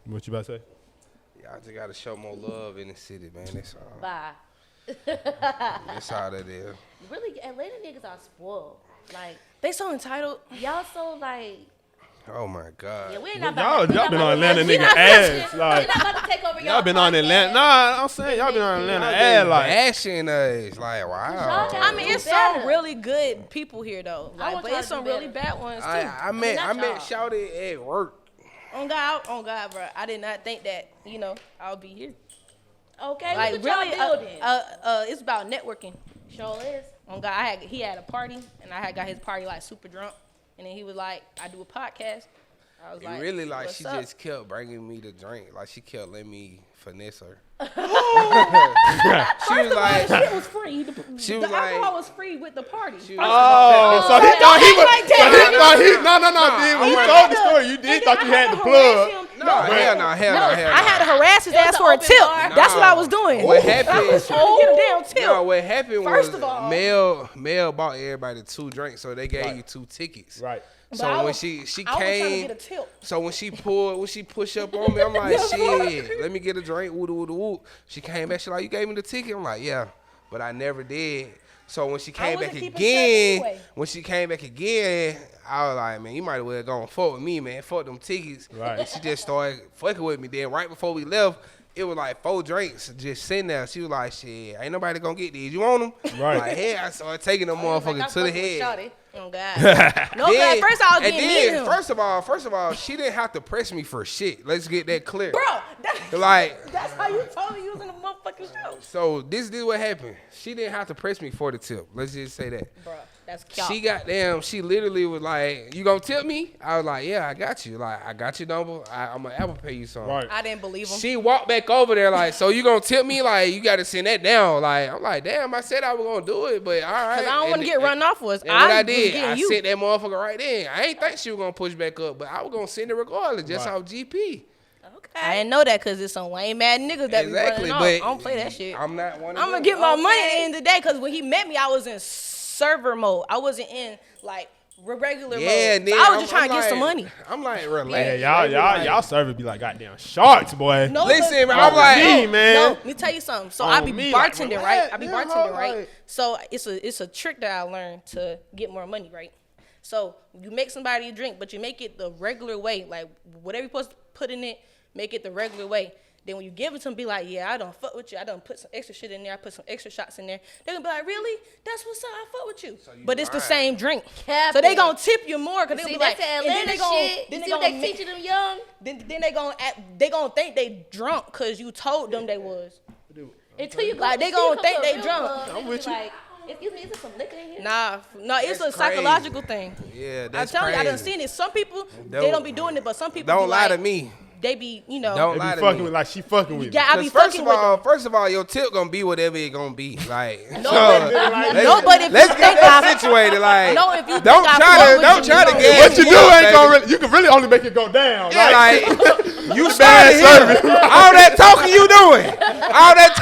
what you about to say? y'all just gotta show more love in the city, man. That's all. Bye. That's all that is. Really, Atlanta niggas are spoiled. Like, They so entitled. y'all so like, Oh my God. yeah, we ain't Y'all, not about y'all to, been on Atlanta we nigga not ass. We're Like, not about to take over y'all been on Atlanta. Nah, I'm saying y'all been on Atlanta Y'all ass. just Like, bashing us. Like, wow. y'all I mean, it's better. some really good people here though. I Like, want but y'all it's to do some really better. bad ones too. I met not y'all. Shouty at work. On God, bro. I did not think that I'll be here. Okay, Like look what really, y'all building. it's about networking. Sure is. On God, he had a party, and I had got his party like super drunk, and then he was like, "I do a podcast." I was It like, really like what's she up? just kept bringing me the drink. Like she kept letting me finesse her. She was like, Shit was free. She The was like- alcohol was free with the party. she was Oh, so he thought he was. So he thought he. No. Then when you I told the story, you did thought you had the plug. hell no. I had to harass his ass an for a open tip. bar. That's what I was doing. What I happened? was trying to get a damn tip. No, what happened First was of all- Mel bought everybody 2 drinks, so they gave Right. you 2 tickets. Right. So But I when was- she I was trying to came, get a tip. so when she pushed up on me, I'm like, shit, let me get a drink, woo. She came back, she like, you gave me the ticket? I'm like, yeah, but I never did. So when she came back wasn't keeping again, track anyway. I was like, man, you might as well go and fuck with me, man. Fuck them tickets. Right. And she just started fucking with me. Then right before we left, it was like 4 drinks just sitting there. She was like, shit, ain't nobody gonna get these. You want them? Right. Like, yeah, I started taking them motherfuckers to the head. Oh God. No, 'cause at first I was and getting mean to then, him. first of all, she didn't have to press me for shit. Let's get that clear. Bro, Like, that's how you told me you was in the motherfucking show. so this is what happened. She didn't have to press me for the tip. Let's just say that. Bro, that's cute. She literally was like, you gonna tip me? I was like, yeah, I got you. Like, I got your number. I'm gonna Apple Pay you something. Right. I didn't believe him. She walked back over there like, so you gonna tip me? Like, you gotta send that down. Like, I'm like, damn, I said I was gonna do it, but all right. Because I don't want to And- get run off with us. And what I was did, getting I you. sent that motherfucker right then. I ain't think she was gonna push back up, but I was gonna send it regardless, just Right. off GP. I didn't know that because it's some lame mad niggas that Exactly, be running off. but I don't play that shit. I'm not one of I'm gonna them. get my money at the end of the day because when he met me, I was in server mode. I wasn't in like regular Yeah, mode. and So then I was just trying to I'm get some like- money. I'm like, relax. Yeah, y'all service be like goddamn sharks, boy. No, Listen, but- man, I'm like, me, man. No, let me tell you something. So I On be me, like, bartending, relax, right? I be yeah, bartending, like- right? So it's a trick that I learned to get more money, right? So you make somebody a drink, but you make it the regular way, like whatever you're supposed to put in it, make it the regular way. Then when you give it to them, be like, yeah, I don't fuck with you. I done put some extra shit in there. I put some extra shots in there. They're gonna be like, really? That's what's up. I fuck with you. But it's the lying. same drink. Capping. So they gonna tip you more because they See, be like, that's that and then Atlanta they gonna, shit. then You they see what gonna they ma- teaching them young? then they gonna think they drunk because you told them they was. Until you go, Like, they until you gonna come think to a they real drunk. club, I'm they with be you. Like, excuse me, is there some liquor in here? Nah, no, it's That's a psychological thing. Yeah, I'm that's telling you, I done crazy. seen it. Some people they Don't- don't be doing it, but some people Don't be lie like, to me. They be, you know. Don't They lie be to fucking me. with like she fucking with me. Yeah, I be 'Cause first fucking of with all, them. your tip gonna be whatever it gonna be. Like, No, but if let's you get think that I, situated. Like, no, if you don't think I try fuck to with don't you, try to you gas What you me do up, ain't baby. gonna really. You can really only make it go down. Yeah, like you bad started here. All that talking you doing. All that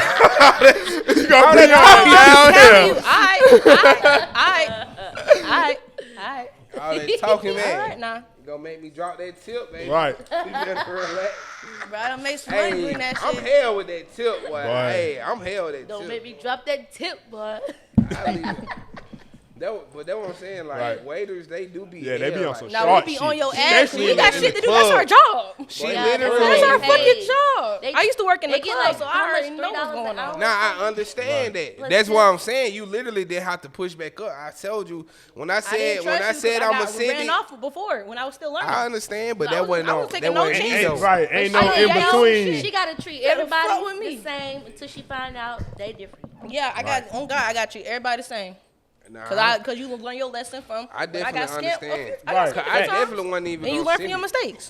You gonna all bring that it talking down Alright. all that talking, Alright, man. nah. You gonna make me drop that tip, baby. Right. You better relax. Bro, I done made some money Hey, doing that I'm shit. hell with that tip, boy. Boy. Hey, I'm hell with that Don't tip. make me drop that tip, boy. I leave it. But that's what I'm saying. Like, Right. waiters, they do be Yeah, they be hell, on some like, Now shark we be shit. on your ass. Especially We in got the shit to do. club. That's our job. She Yeah, literally. That's our Hey. fucking job. They- I used to work in the they get club, like so how I already much? know what's $3 going an hour? on. Nah, I understand that. Plus That's tip. what I'm saying. You literally didn't have to push back up. I told you when I I said didn't trust you 'cause I'm I gonna got send ran it. off before when I was still learning. I understand, but I that was- wasn't I on. was That taking no wasn't me chances. though. Right. Ain't no Oh, in yeah, between. She gotta treat Better fuck everybody with me. the same until she find out they different. Yeah, I got on God. I got you. Everybody the same. Nah, Cause you learn your lesson from. I when I got definitely scammed. understand. I got Right. scammed I a few times, definitely wasn't even. and you gonna learn from send your it. mistakes.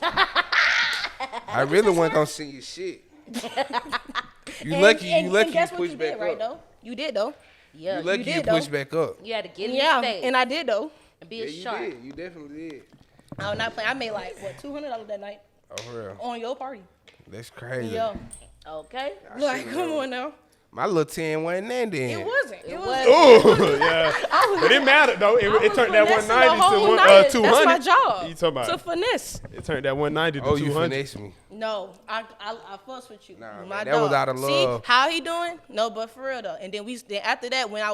I really wasn't gonna send you shit. You And- lucky. and You lucky. guess You what pushed you back did, right? up. Though you did though. Yeah, You lucky. You did, pushed though. back up. you had to get in Yeah, the stage and I did though. and be Yeah, a you shark. did. You definitely did. I was not playing. I made like what $200 that night Oh, for real. on your party. That's crazy. Yeah, Okay. like come on now. My little 10 wasn't that then. It wasn't. It was. Ooh, yeah. But it mattered though. It turned that 190 to 200. That's my job. You talking To about? finesse. It turned that 190 to Oh, you 200. finessed me. No, I fuss with you. Nah, My man, that was dog. out of love. See how he doing? No, but for real though. And then then after that, when it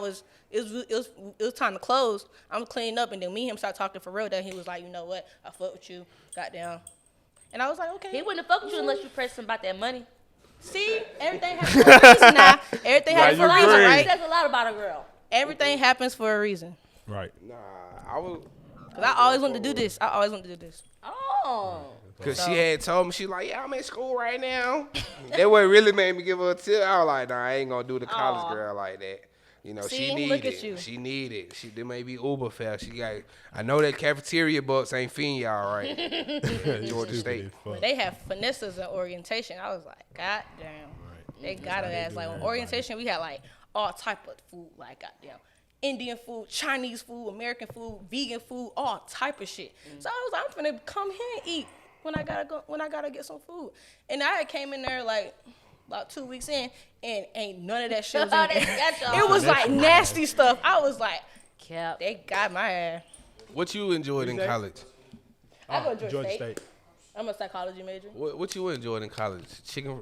was time to close. I'm cleaning up, and then me and him start talking for real. Then he was like, you know what? I fuck with you. Goddamn. And I was like, okay. He wouldn't fuck with you unless you pressed him about that money. See, everything happens for a reason now. Everything Yeah, happens for you a reason, agree. right? Says a lot about a girl. Everything happens for a reason. Right. Nah, I was. Cause I always wanted to do this. I always wanted to do this. Oh. Cause she had told me, she like, yeah, I'm at school right now. That what really made me give her a tip. I was like, nah, I ain't gonna do the college Aw. girl like that. You know, See, she need look it. at you. She need it. There may be Uber fare. I know that cafeteria bucks ain't feeding y'all right. Georgia State. But they have finesses in orientation. I was like, God damn. They got it as like on orientation. We had like all type of food, like goddamn Indian food, Chinese food, American food, vegan food, all type of shit. So I was like, I'm finna come here and eat when I gotta get some food. And I came in there like about 2 weeks in, and ain't none of that shit was in there. It was like nasty stuff. I was like, they got my ass. What you enjoyed in college? I go to Georgia State. State. I'm a psychology major. What you enjoyed in college? Chicken.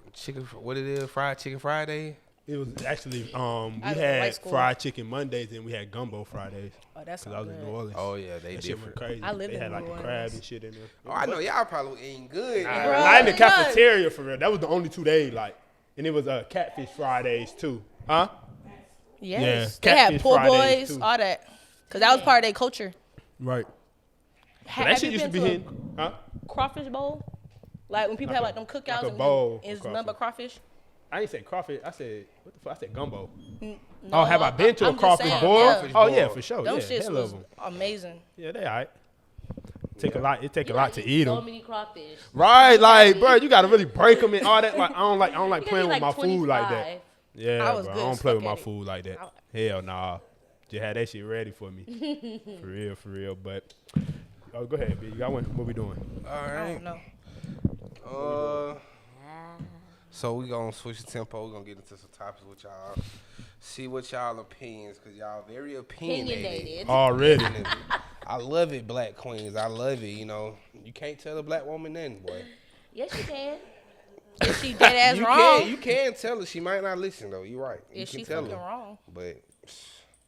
What it is? Fried chicken Friday. It was actually we was in had white school. fried chicken Mondays and we had gumbo Fridays. Oh, that's Cause I was in New Orleans. Oh yeah, they That shit went different. crazy. I lived they in had like New the Orleans. crabs and shit in there. Oh, I know y'all probably eating good. Not in the cafeteria for real. That was the only 2 days like, and it was catfish Fridays too. Huh? Yes. Yeah, They had catfish poor Fridays, boys, too. all that. Because that was part of their culture. Right. Have That shit you used to been be a hitting. Huh? crawfish bowl? Like when people have like them cookouts a and bowl it's of nothing but crawfish? I didn't say crawfish. I said what the fuck? I said gumbo. No, Oh, have I been to a I'm just crawfish saying, boil? yeah. Oh yeah, for sure. Them Yeah, shits hell of was them. amazing. Yeah, they alright. Take a lot. It take a lot to eat So them. many crawfish. Right, like, bro, you gotta really break them and all that. Like, I don't like You gotta playing eat with my like food like that. 25. Yeah, I was bro, I good don't as play fuck with my at it. food like that. Hell nah. Just had that shit ready for me. For real. But go ahead, B. You got one? What we doing? All I right. don't know. So we gonna switch the tempo. We gonna get into some topics with y'all. See what y'all opinions, cause y'all very opinionated. Opinionated. Already. I love it, black queens. I love it. You know, you can't tell a black woman nothing, boy. Yes, you can. If she dead ass You wrong, can, you can tell her. She might not listen though. You right. You if can she tell fucking her. wrong. But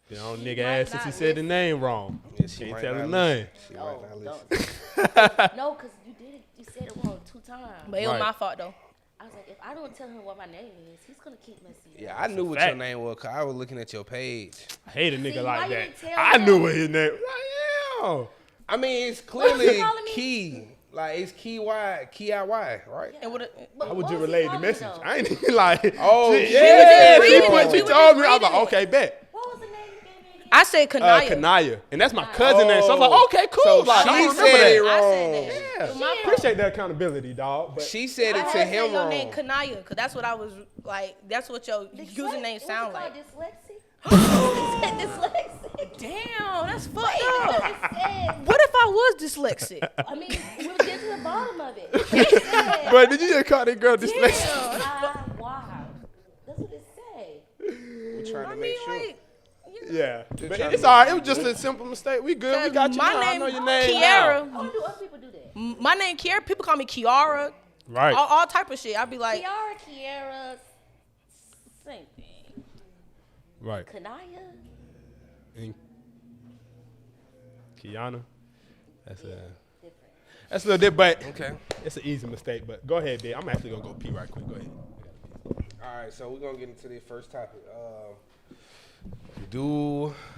You know, nigga might asked since he not said the name wrong. yeah, she Can't might tell not her listen. nothing. She No, might not listen. don't. No, because you did it. You said it wrong 2 times. But it was Right. my fault though. I was like, if I don't tell him what my name is, he's gonna keep messing up. Yeah, I knew what fact. your name was, cause I was looking at your page. I hate a nigga See, like why you that. didn't tell I him? knew what his name was. Like, yeah. I mean, it's What was he clearly calling me? Key. Like it's Kiy, right? And what? But I would what just was he relay the calling message. though? I ain't even like, Oh, shit, she yeah. was just She reading when it. she We were told just me, I was like, reading okay, bet. What was the name you gave me? I said Kanaya. Kanaya. And that's my cousin name. So I was like, Oh. okay, cool. So like, I she don't said remember it that. I said wrong. that. Yeah. It was my fault. Appreciate that accountability, dog. But She said I it to said him your wrong. name Kanaya, cause that's what I was like. That's what your username sound like. Dyslexic. Damn, that's fucked Wait, up. because it said, What if I was dyslexic? I mean, we'll get to the bottom of it. It said, Bro, did you just call that girl dyslexic? wow. That's what it said. We're trying to I make mean, sure. like, Yeah. But trying to it's all right. It was just a simple mistake. We good. We cause got you my now. I name know your name Keyairah. Why do other people do that? My name Keyairah. People call me Kiyara. now. Right. All type of shit. I'd be like, Keyairah, same thing. Right. Kanaya? And Kiyana. That's Different. a little different, but Okay. it's an easy mistake. But go ahead, babe. I'm actually gonna go pee right quick. Go ahead. All right, so we're gonna get into the first topic.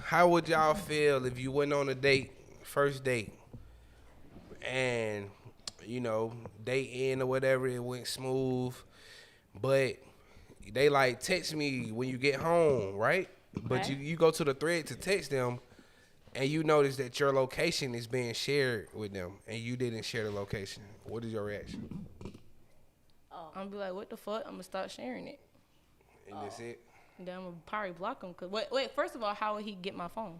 How would y'all feel if you went on a date, first date, and you know, date in or whatever, it went smooth, but they like text me when you get home, right? But Okay. you go to the thread to text them, and you notice that your location is being shared with them, and you didn't share the location. What is your reaction? I'm gonna be like, what the fuck? I'm gonna start sharing it. And that's it. And then I'm gonna probably block him. Cause wait. First of all, how would he get my phone?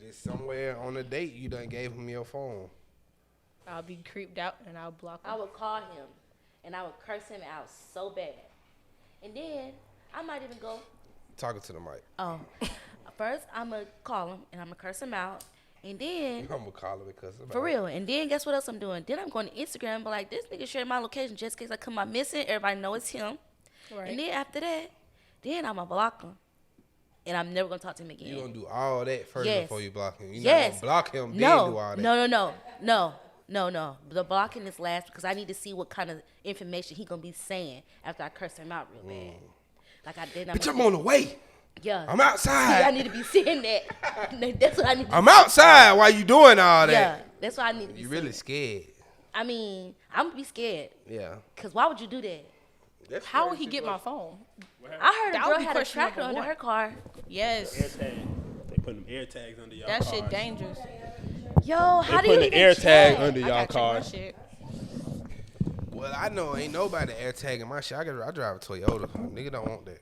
Just somewhere on a date, you done gave him your phone. I'll be creeped out and I'll block I him. would call him and I would curse him out so bad. And then I might even go, Talking to the mic. oh, first I'm going to call him and I'm going to curse him out. And then, I'm gonna call him because for real, and then guess what else I'm doing? Then I'm going to Instagram and be like, this nigga shared my location just in case I come out missing. Everybody know it's him. Right. And then after that, then I'm going to block him. And I'm never going to talk to him again. You gonna do all that first Yes. before you block him. You Yes. not gonna block him, then No, do all that. no. The blocking is last because I need to see what kind of information he gonna be saying after I curse him out real bad. Like I did. Bitch, I'm on the way. Yeah. I'm See, I outside. need to be seeing that. That's what I need. I'm outside while you doing all Yeah, that. that's what I need. To be You really seeing. scared. I mean, I'm gonna be scared. Yeah. Cause why would you do that? How would he get my phone? I heard a That would girl be had a question tracker number under one. her car. Yes. AirTag. They put them air tags under y'all That cars. shit dangerous. Yo, how They do you put an even air tag check? under I y'all gotta check my cars. shit. Well, I know ain't nobody air tagging my shit. I drive a Toyota. Nigga don't want that.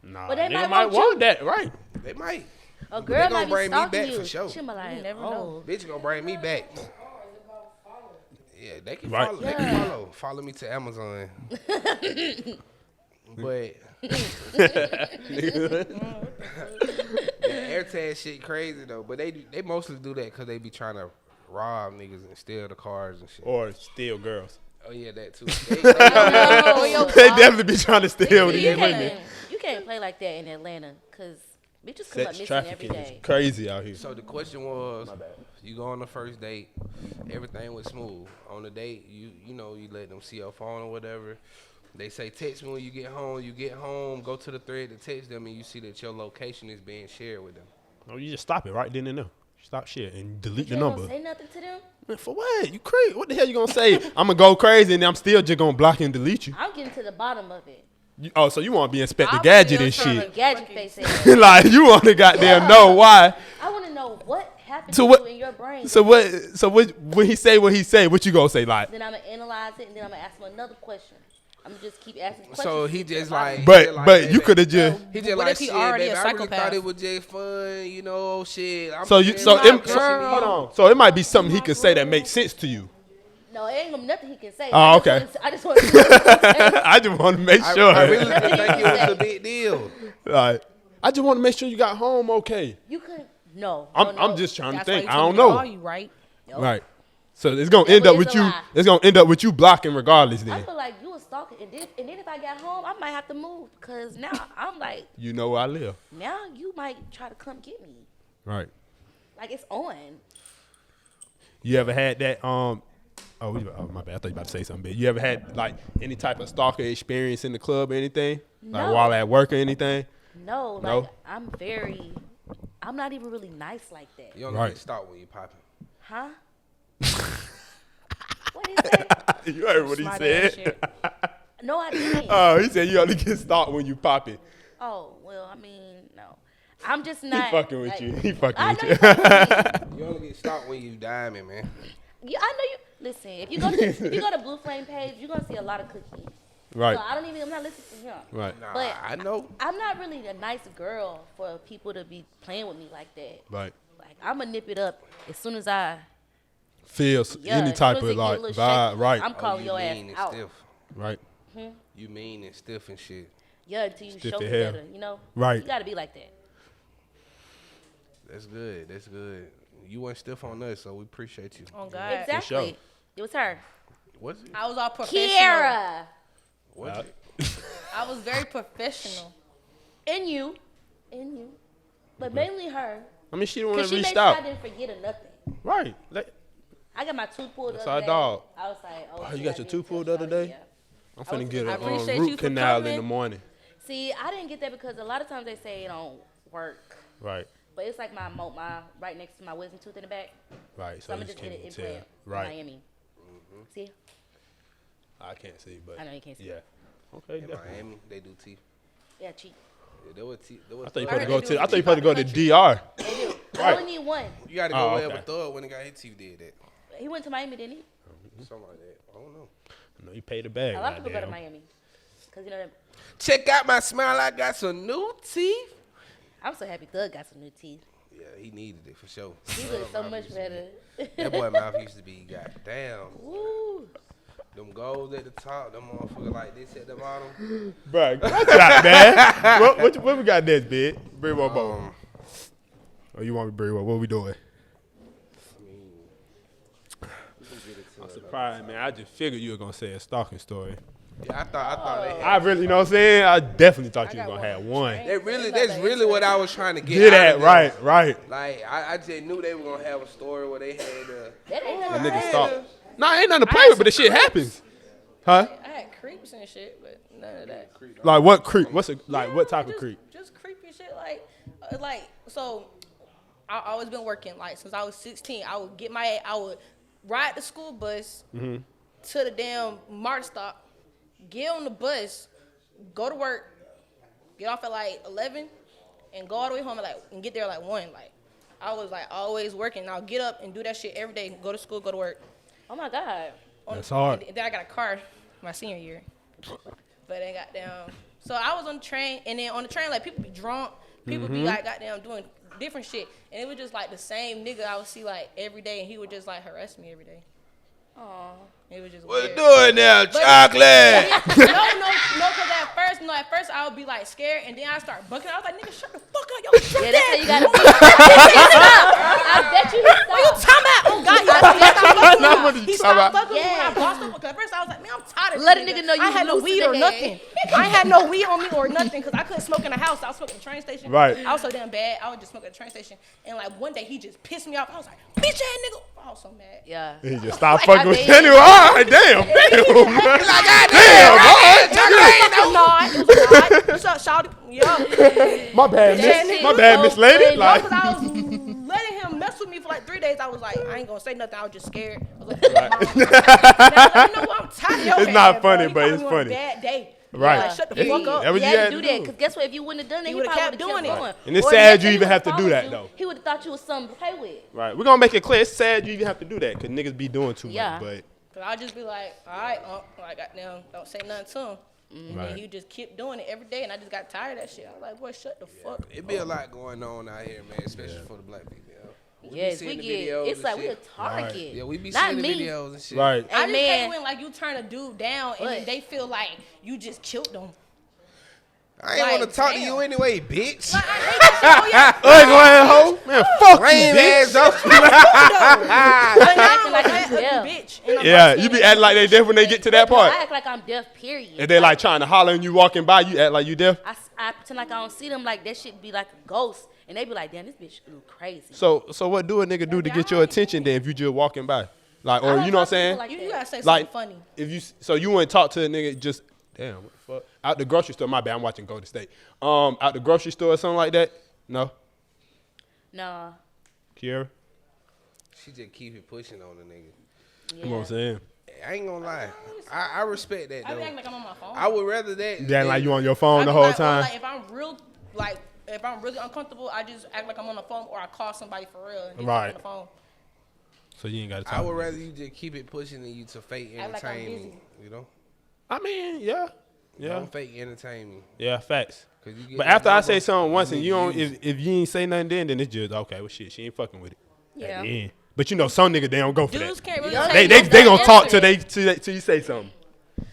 Nah, But they nigga might want you. that, right? They might. A they girl gonna might be bring me stalking back you. for sure. She might like, You never oh. know. Bitch gonna bring me back. Yeah, they can Right. follow. They can follow. Follow me to Amazon. But the AirTag shit crazy though. But they mostly do that because they be trying to rob niggas and steal the cars and shit. Or steal girls. Oh yeah, that too. They definitely be trying to steal You these women. can't play like that in Atlanta, cause bitches come up Sex missing every trafficking is day. crazy out here. So the question was, you go on the first date, everything was smooth. On the date, you know you let them see your phone or whatever. They say text me when you get home. You get home, go to the thread to text them, and you see that your location is being shared with them. No, you just stop it right then and there. Stop shit and delete You the ain't number. gonna say nothing to them. Man, for what? You crazy? What the hell you gonna say? I'm gonna go crazy and I'm still just gonna block and delete you. I'm getting to the bottom of it. Oh, so you want to be Inspector I'll be Gadget your and turn. shit? Gadget face ass. Like you want to goddamn know why? I want to know what happened So to what- you in your brain. So what? So what? When he say what he say, what you gonna say? Like, Then I'm gonna analyze it, and then I'm gonna ask him another question. I'm gonna just keep asking questions. So he to the just bottom. like, but you could have just. He just What like if he shit, already baby. a I really psychopath? thought it was just fun, you know, shit. I'm So you. just So saying, it, my so girl. hold on. So it might be something he could say that makes sense to you. No, it ain't gonna be nothing he can say. Oh, okay. I just want to see what he can say. I just want to make sure. I really didn't think it was a big deal. Like, I just want to make sure you got home okay. You couldn't. No. I'm just trying to That's why think. you I told don't me to call know. you, right? Right. So it's gonna That end up is with a you. lie. It's gonna end up with you blocking regardless. I Then feel like you a stalker, and then if I got home, I might have to move, cause now I'm like, you know where I live. now you might try to come get me. Right. Like it's on. You ever had that? Oh, my bad. I thought you were about to say something big. You ever had like any type of stalker experience in the club or anything? Like No. while at work or anything? No, like No? I'm not even really nice like that. You only Right. get stopped when you popping. Huh? What is that? You heard what he Smart ass said. shit. No, I didn't. Oh, he said you only get stalked when you pop it. Oh, well, I mean, no. I'm just He not. fucking with like- you. He fucking I with know you. you fucking with me. You only get stopped when you diamond, man. Yeah, I know you. Listen, if you go to Blue Flame page, you're gonna see a lot of cookies. Right. So I'm not listening to him. Right. Nah, But I know. I'm not really a nice girl for people to be playing with me like that. Right. Like I'm gonna nip it up as soon as I Feels any as type soon as of it get a like little vibe. shaky, Right. I'm calling you your ass mean and out. stiff. Right. You mean and stiff and shit. Yeah, until you Stiff show to me hell. better. You know. Right. You gotta be like that. That's good. That's good. You weren't stiff on us, so we appreciate you. Oh God. Exactly. It was her. What's it? I was all professional. Keyairah. What's it? I was very professional. And you. But mainly her. I mean, she the one that Cause she made reached sure I out. didn't forget or nothing. Right. Like, I got my tooth pulled the That's other our day. dog. I was like, oh, Oh, shit, you got I your did tooth pulled the tell other Shawty, day? yeah. I'm finna get I a appreciate you root for canal in coming. the morning. See, I didn't get that because a lot of times they say it don't work. Right. But it's like my right next to my wisdom tooth in the back. Right. So I'm you gonna just get can't an tell. implant in Right. Miami. See? I can't see, but I know you can't see. yeah. Okay. In definitely. Miami, they do teeth. Yeah, cheap. Yeah, there was I thought you I supposed heard to go they to. do I thought you teeth supposed to go out to the DR. They do. I Right. only need one. You got to Oh, go where okay. a thug when the guy his teeth did that. He went to Miami, didn't he? Something like that. I don't know. No, you paid the bag. A lot of people go to goddamn. Miami. Because, you know, Check out my smile. I got some new teeth. I'm so happy Thug got some new teeth. Yeah, he needed it for sure. He looks so much better. That boy mouth used to be goddamn. Woo. Them goals at the top, them motherfuckers like this at the bottom. Bro, watch out, man. what we got next, big? Bring one more. Oh, you want me to bring one? What we doing? I mean, we can get it to I'm it, surprised, man. I just figured you were gonna say a stalking story. Yeah, I thought they had. I really, you know what I'm saying? I definitely thought you were got gonna one. have one. That's really what I was trying to get. Get out at of them. right, right. Like I just knew they were gonna have a story where they had That ain't The nothing. nigga stalk. Nah, ain't nothing to play with, but the shit happens. Huh? I had creeps and shit, but none of that. Like what creep? What's a like? What type of creep? Just creepy shit. Like so. I always been working. Like since I was 16, I would ride the school bus Mm-hmm. to the damn MART stop, get on the bus, go to work, get off at like 11, and go all the way home and get there at like 1. Like I was like always working. I'll get up and do that shit every day. Go to school, go to work. Oh my God. That's hard. And then I got a car my senior year. But they got down. So I was on the train, and then on the train, like, people be drunk. People be, like, goddamn doing different shit. And it was just, like, the same nigga I would see, like, every day, and he would just, like, harass me every day. Aw. It was just What weird. you doing now, chocolate? No, because at first I would be, like, scared, and then I start bucking. I was like, nigga, shut the fuck up. Yo, shut Yeah, that. that's how you gotta be. I bet you he stopped. What you talking about? Oh, God, y'all Know what you he talking stopped about. fucking with me when I Yeah. bossed up. Because at first I was like, man, I'm tired of this Let a nigga know you I had no loose weed in or the nothing. I ain't had no weed on me or nothing because I couldn't smoke in the house. I was smoking at the train station. Right. I was so damn bad. I would just smoke at the train station. And like one day he just pissed me off. I was like, bitch ass nigga. I was so mad. Yeah. He just stopped Like, fucking with I you mean- anyway. All right, damn. It was not. Shout yeah. My bad, That miss. shit My was bad, so miss lady. funny. Like, Because I was letting him mess with me for like 3 days. I was like, I ain't gonna say nothing. I was just scared. I was like, now I was like, you know what? I'm tired of your It's not ass, funny, bro. but He it's caught me on a funny. bad day. Right. Like, shut the It's- fuck up. that was He you had to do that do. because guess what? If you wouldn't have done that, He he would've probably kept would have doing kept it. going. And it's Or sad next you time even he have to do followed that, you, though. He would have thought you was something to play with. Right. We're going to make it clear. It's sad you even have to do that because niggas be doing too Yeah. much. But Cause I'll just be like, all right, like goddamn, don't say nothing to him. And Right. then he just kept doing it every day, and I just got tired of that shit. I was like, boy, shut the fuck. It be a lot going on out here, man, especially for the black people. Yes, seeing we the get. videos It's and like we a shit. target. Yeah, we be Not seeing the me. videos and shit. right. I And just hate man, when like you turn a dude down and then But- they feel like you just killed them. I ain't want to Like, talk to damn. you anyway, bitch. Like, I hate that shit. Oh yeah. Hey, go ahead, ho. Man, fuck you, Lame bitch. ass up. But now acting like I'm I'm a deaf. bitch. And I'm Yeah, like, you be acting like they deaf when they get to that part. I act like I'm deaf, period. If they like trying to holler and you walking by, you act like you deaf. I pretend like I don't see them, like that shit be like a ghost. And they be like, damn, this bitch look crazy. So what do a nigga do to get your attention then if you just walking by? Like, or I you don't know what I'm talk to saying? people like You that. gotta say something Like, funny. if you so you wouldn't talk to a nigga just damn what the fuck out the grocery store. My bad, I'm watching Golden State. Out the grocery store or something like that. No, Nah. Keyairah. She just keep it pushing on the nigga. Yeah. You know what I'm saying? I ain't gonna lie. I respect that I be though. acting like I'm on my phone. I would rather that. Then than- like you on your I phone be the whole like, or, time. like if I'm really uncomfortable, I just act like I'm on the phone or I call somebody for real and get Right. on the phone. So you ain't got to talk. I would rather you just keep it pushing than you to fake Act like I'm entertain me. busy. You know? I mean, yeah. Don't fake entertain me. Yeah, facts. 'Cause you get But that after I number, say something once and need you to don't, use if you ain't say nothing then it's just okay. Well, shit, she ain't fucking with it. Yeah. At the end. But you know, some niggas they don't go for Dudes that. can't really Yeah. take They no gonna talk till answer. till you say something.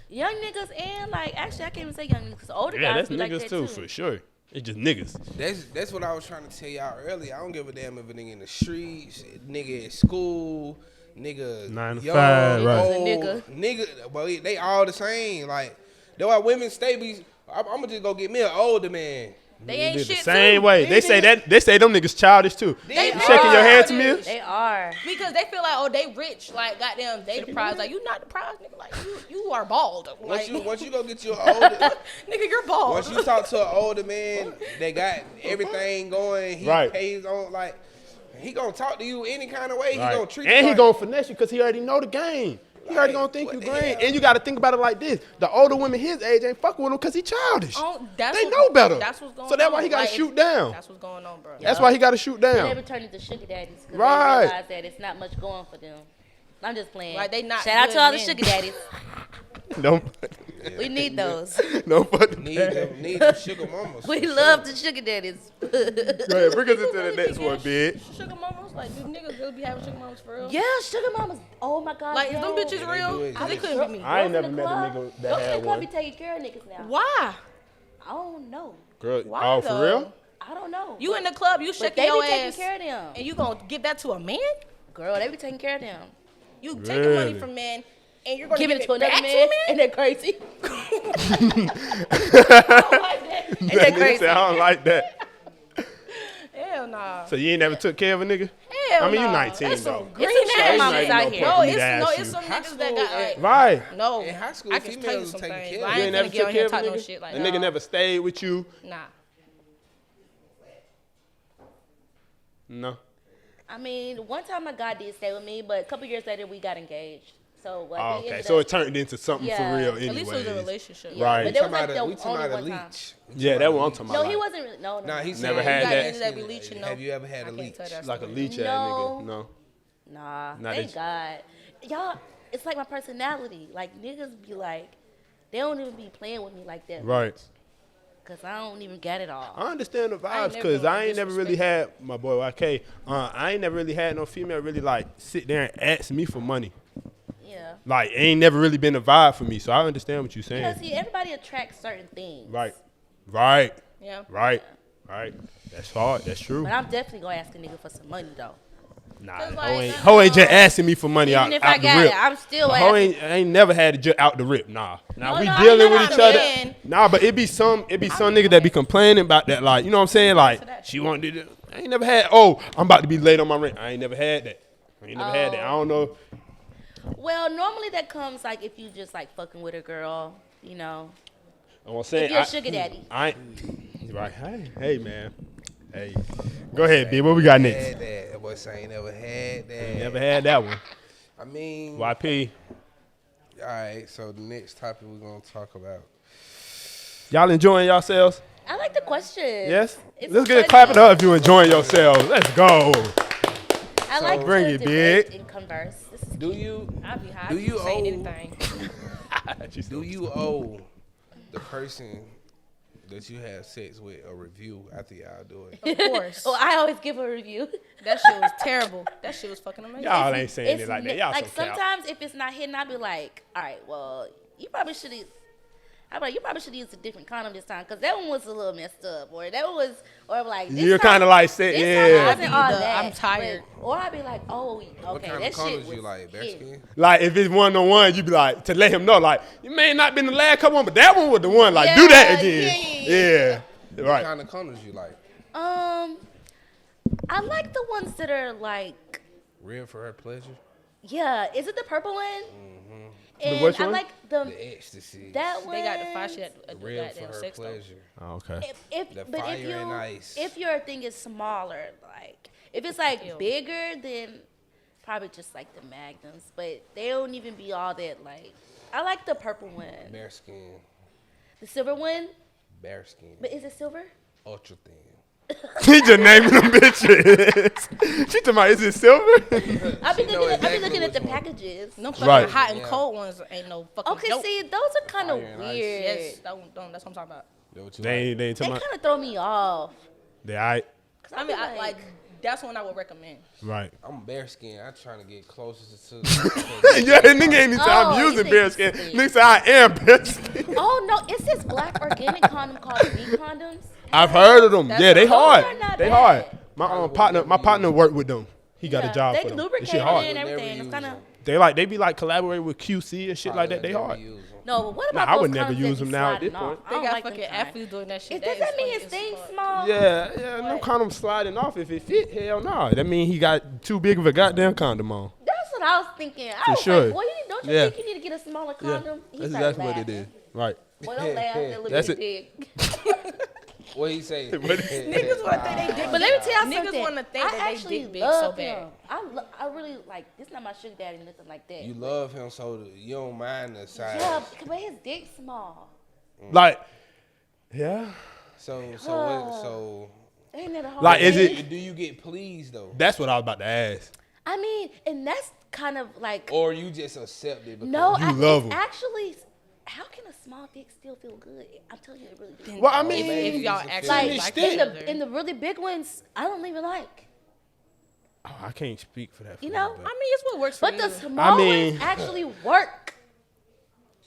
Young niggas and like actually I can't even say young niggas. 'Cause older Yeah, guys that's be like niggas that too for sure. It's just niggas. That's what I was trying to tell y'all earlier. I don't give a damn if a nigga in the streets, nigga at school, nigga 9 to young, 5, right. old, Nigga. nigga. Well, they all the same. Like that's why women stay be. I'm gonna just go get me an older man. They ain't The shit same too. way. They say them niggas childish too. They You shaking your head to me? childish. They are. Because they feel like, oh, they rich. Like, goddamn, they the prize. Like, you not the prize, nigga. Like, you are bald. Like, Once you go get your older, nigga, you're bald. once you talk to an older man, they got everything going. He Right. pays on like. He gonna talk to you any kind of way. He Right. gonna treat you. And he like, gonna finesse you because he already know the game. He already gonna think What you the green. hell? And you gotta think about it like this. The older women his age ain't fucking with him because he childish. Oh, that's They what- know better. That's what's going on. So that's why he gotta Like, shoot down. That's what's going on, bro. That's why he gotta shoot They down. never turn into sugar daddies because Right. they realize that it's not much going for them. I'm just playing. Like, they not Shout out good to all the men. sugar daddies. Don't We need those. don't put need them sugar mamas. We love the sugar daddies. Go ahead, bring us into the next one, big. Sugar mamas? Like, do niggas really be having sugar mamas for real? Yeah, sugar mamas. Oh my God. Like, is yo. them bitches they real? do it. They couldn't be me. I ain't Girls never in met the a club- nigga that girls had in the club one. be taking care of niggas now. Why? I don't know. Girl, Why oh, for though? real? I don't know. You in the club, you but shaking they your be taking ass, care of them. and you gonna give that to a man? Girl, they be taking care of them. You taking money Really? from men, and you're gonna Giving give it to another back man, to a and they're crazy. I don't like that. And That they're nigga crazy. said, I don't like that. Hell nah. So you ain't never took care of a nigga? Hell I mean, you nah. 19 That's though. some green It's some ass sugar mamas shit. out no here. point No, for me it's to ask you. it's some High niggas that school, got like. Right. No, In high school, I can tell you females some taking things. care But of I You ain't ain't finna never get on took here care and of a talk no nigga? shit like A that. nigga never stayed with you? Nah. No. I mean, one time my guy did stay with me, but a couple years later we got engaged. So Oh, he okay, ended so up- it turned into something Yeah. for real. At least it was a anyways. relationship. Yeah, Right. But that was We like the talking only about a one time. leech. Yeah, that's what I'm talking No, about. he like, wasn't. No. Nah, he said Never had You got that. into that be leeching, no. Have you ever had I a can't leech? tell that like a story. leech ass No. nigga. No. Nah, Nah, thank they- God. Y'all, it's like my personality. Like niggas be like, they don't even be playing with me like that. Right. Cause I don't even get it all. I understand the I vibes ain't never because been I ain't never really had my boy YK. I ain't never really had no female really like sit there and ask me for money. Yeah. Like it ain't never really been a vibe for me. So I understand what you're saying. Because see, everybody attracts certain things. Right. Right. Yeah. Right. Right. That's hard. That's true. But I'm definitely gonna ask a nigga for some money though. Nah, Cause, hoe like, ain't, I hoe ain't know- just asking me for money Even out, if out I the got rip. it, I'm still A hoe asking. ain't never had it just out the rip. Nah. Nah, No, we no, I dealing know with what each I'm other. saying. Nah, but it be some nigga that be complaining about that. Like, you know what I'm saying? Like, she wanted it. I ain't never had, oh, I'm about to be late on my rent. I ain't never had that. I ain't never had that. I don't know. Well, normally that comes like if you just like fucking with a girl, you know. I'm saying. If you're a sugar daddy. I ain't. Right. Hey, man. Hey. Go ahead, B. What we got next? Had that. That boy saying never had that. Never had that one. I mean, YP. all right. So the next topic we're gonna talk about. Y'all enjoying yourselves? I like the question. Yes? It's Let's so get it funny. clapping up if you're enjoying yourselves. Let's go. I like bring to it, debate Bigg. and converse. This is Do you I'd be high Do if you saying owe- anything. do you owe the person that you have sex with a review after y'all do it? Of course. Oh, I always give a review. That shit was terrible. That shit was fucking amazing. Y'all ain't saying it It's like that. ne- Y'all like so cap. sometimes if it's not hitting, I'll be like, all right, well, you probably should have. I'm like, you probably should use a different condom this time because that one was a little messed up, or that was, or like this You're time- kind of like saying, this time it yeah. wasn't all I'd be the, that, I'm tired. but- or I'd be like, oh, okay, What kind that of shit condoms was you like? Bare hitting. skin? Like if it's 1-on-1, you be like to let him know, like you may not been the last couple one, but that one was the one. Like do Yeah, that again. yeah. What Right. kind of condoms you like? I like the ones that are like, Real for her pleasure? yeah, is it the purple one? Mm-hmm. And which I one? like the The ecstasy. that one. They got the fire shit at the Real for goddamn her sex though. pleasure. Oh, okay. The But fire and ice. if your thing is smaller, like if it's like Ew. bigger, then probably just like the magnums. But they don't even be all that. Like I like the purple one, Bare skin. the silver one. Bare skin. But is it silver? Ultra thin. He just naming them bitches. She talking about, is it silver? I be know looking. I exactly be looking at the which one. packages. No fucking Right. hot and Yeah. cold ones ain't no fucking Okay, dope. see, those are kind of Fire and ice. weird. Yes, that's what I'm talking about. That what you They like? ain't They talking kind about. of throw me off. They alright. 'Cause I be mean, I, like that's one I would recommend. Right. I'm bare skin. I'm trying to get closer to. Yeah, nigga ain't even say Oh, I'm you using think bare you skin. stink. Nigga say I am bare skin. Oh no, it's this black organic condom called Bigg condoms. I've heard of them. That's Yeah, they those hard. are not They bad. hard. My partner worked with them. He got Yeah, a job they for them. This lubricate shit it hard. and Never everything. It's use kind of them. They be like collaborating with QC and shit like that. They hard. no. But what Nah, about I those would never condoms use that them be now at sliding this point. off? I They don't got like them fucking kind. athletes doing that shit. Does that mean his thing's small? Yeah, no condom sliding off if it fit. Hell no. That mean he got too big of a goddamn condom on. That's what I was thinking. I was sure. like, boy, don't you Yeah. think you need to get a smaller Yeah, condom? He that's started exactly what it is. laughing. Right. Boy, don't laugh. That little That's bit it. dick. What he say? Niggas want to think they dick. But let me tell y'all Niggas something. wanna think I that they actually dick big love so bad. him. I really like. This not my sugar daddy, nothing like that. You love him, so you don't mind the size. Yeah, but his dick's small. Like, yeah. So Ain't that a hard Like, is thing? it- do you get pleased though, That's what I was about to ask. I mean, and that's kind of like. or you just accept it? Because No, You love it's 'em. actually. How can a small dick still feel good? I'm telling you, it really does. Well, I If, mean, if y'all Like, actually Like like in each other. the really big ones, I don't even like. oh, I can't speak for that. You for know, but- I mean, it's what works for But you. the small mean- ones actually work.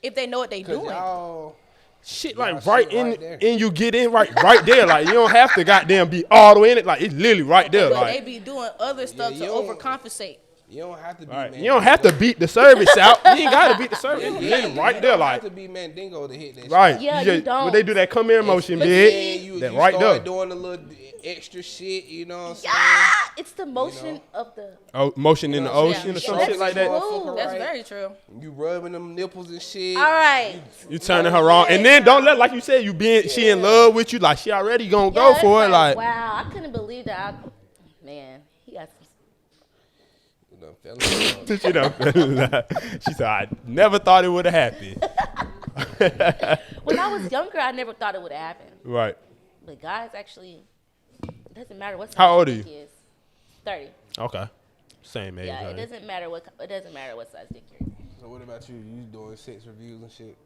If they know what they doing. y'all, shit Y'all like right shit in right there. and you get in right there. Like you don't have to goddamn be all the way in it. Like it's literally right there. But they Like be doing other stuff you to don't- overcompensate. you don't have to be. right. Man, You don't have to beat the service out. You ain't gotta beat the service. It's literally right there. You don't Like have to be Mandingo to hit that. right. Yeah, you just, don't. When they do that come here motion, But big. see- You That right start there. doing a little extra shit. You know what I'm saying? Yeah, it's the motion of the. Oh, motion in the know, ocean or yeah, some that's shit like that. cool. That's Right. very true. You rubbing them nipples and shit. All right. You turning her on, and then don't let like you said you being she in love with you. Like she already gonna go Yeah, for it's it. Like wow, I couldn't believe that. Man, he got some. You done She done fell in love. She said, I never thought it would have happened. When I was younger, I never thought it would have happened. Right. But guys, actually, it doesn't matter what size How old are dick you? is. 30. Okay. Same age. Yeah, right? it doesn't matter what size dick you're. So what about you? You doing sex reviews and shit?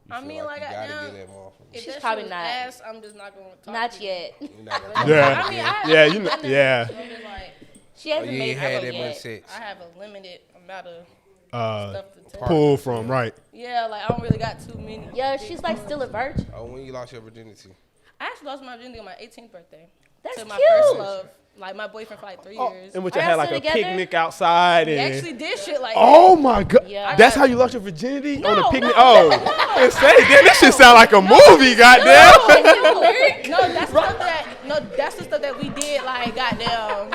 You I feel mean, like, you gotta now, get that motherfucker. if She's that probably shit was not. ass, I'm just not gonna talk Not to you. yet. You're not gonna Yeah. I mean, I Yeah, you know, I never- yeah. I'm just like, She hasn't you made ain't had her that much yet. sex. I have a limited amount of stuff to tell. Pull from, right. Yeah, like I don't really got too many. Yeah, she's like still a virgin. Oh, when you lost your virginity? I actually lost my virginity on my 18th birthday. That's to my cute. first love, like my boyfriend for like 3 years. And which Are I had y'all like still a together? picnic outside. He And actually did shit like oh my God. Yeah. That's how you lost your virginity? On a picnic? no, And say, damn, this shit sound like a movie, goddamn. that. No, that's stuff that. No, that's the stuff that we did. Like goddamn.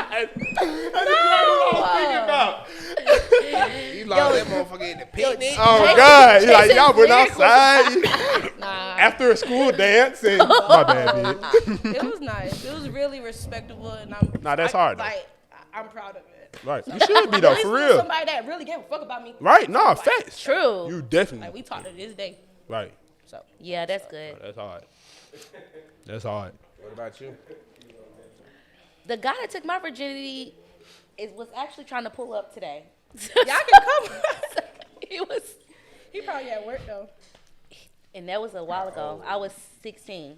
You lost that motherfucker at the picnic? Oh God! You like y'all went lyrics was- outside Nah, after a school dance and my bad, bitch. it was nice. It was really respectable, and I'm. Nah, that's hard, though. Like I'm proud of it. Right, you should be though, At least for with real. Somebody that really gave a fuck about me. Right? Nah, facts. True. You definitely Like we talked to this day. right. So Yeah, that's good. That's hard. That's hard. What about you? The guy that took my virginity was actually trying to pull up today. y'all can come. He probably at work though. and that was a while ago. I was 16.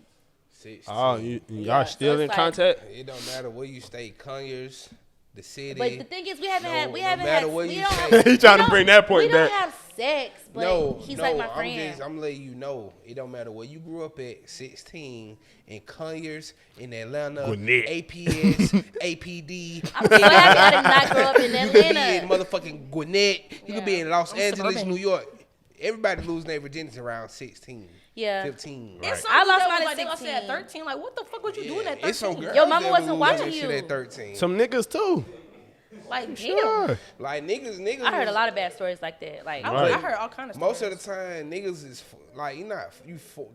16. Oh, y'all Yeah, still so in it's like- contact? It don't matter where you stay, Conyers, the city. But the thing is, we haven't had. no matter where We you don't stay. have. He trying to bring that point We don't back. have sex, but no, he's no, like my friend. I'm letting you know. It don't matter where you grew up at, 16, in Conyers, in Atlanta, Gwinnett. APS, APD. I'm so happy I did not grow up in You could be in Atlanta. motherfucking Gwinnett. You could be in Los I'm Angeles, suburban. New York. Everybody losing their virginity around 16, Yeah. 15. It's I lost that mine was at like, they gonna say at 16. 13. Like what the fuck was you doing at 13? It's some girls Your mama that wasn't lose watching that shit you. at 13. Some niggas too. Like damn. Sure. Like niggas. I heard a lot of bad stories like that. Like, Right. I heard all kind of Most stories. of the time, niggas is like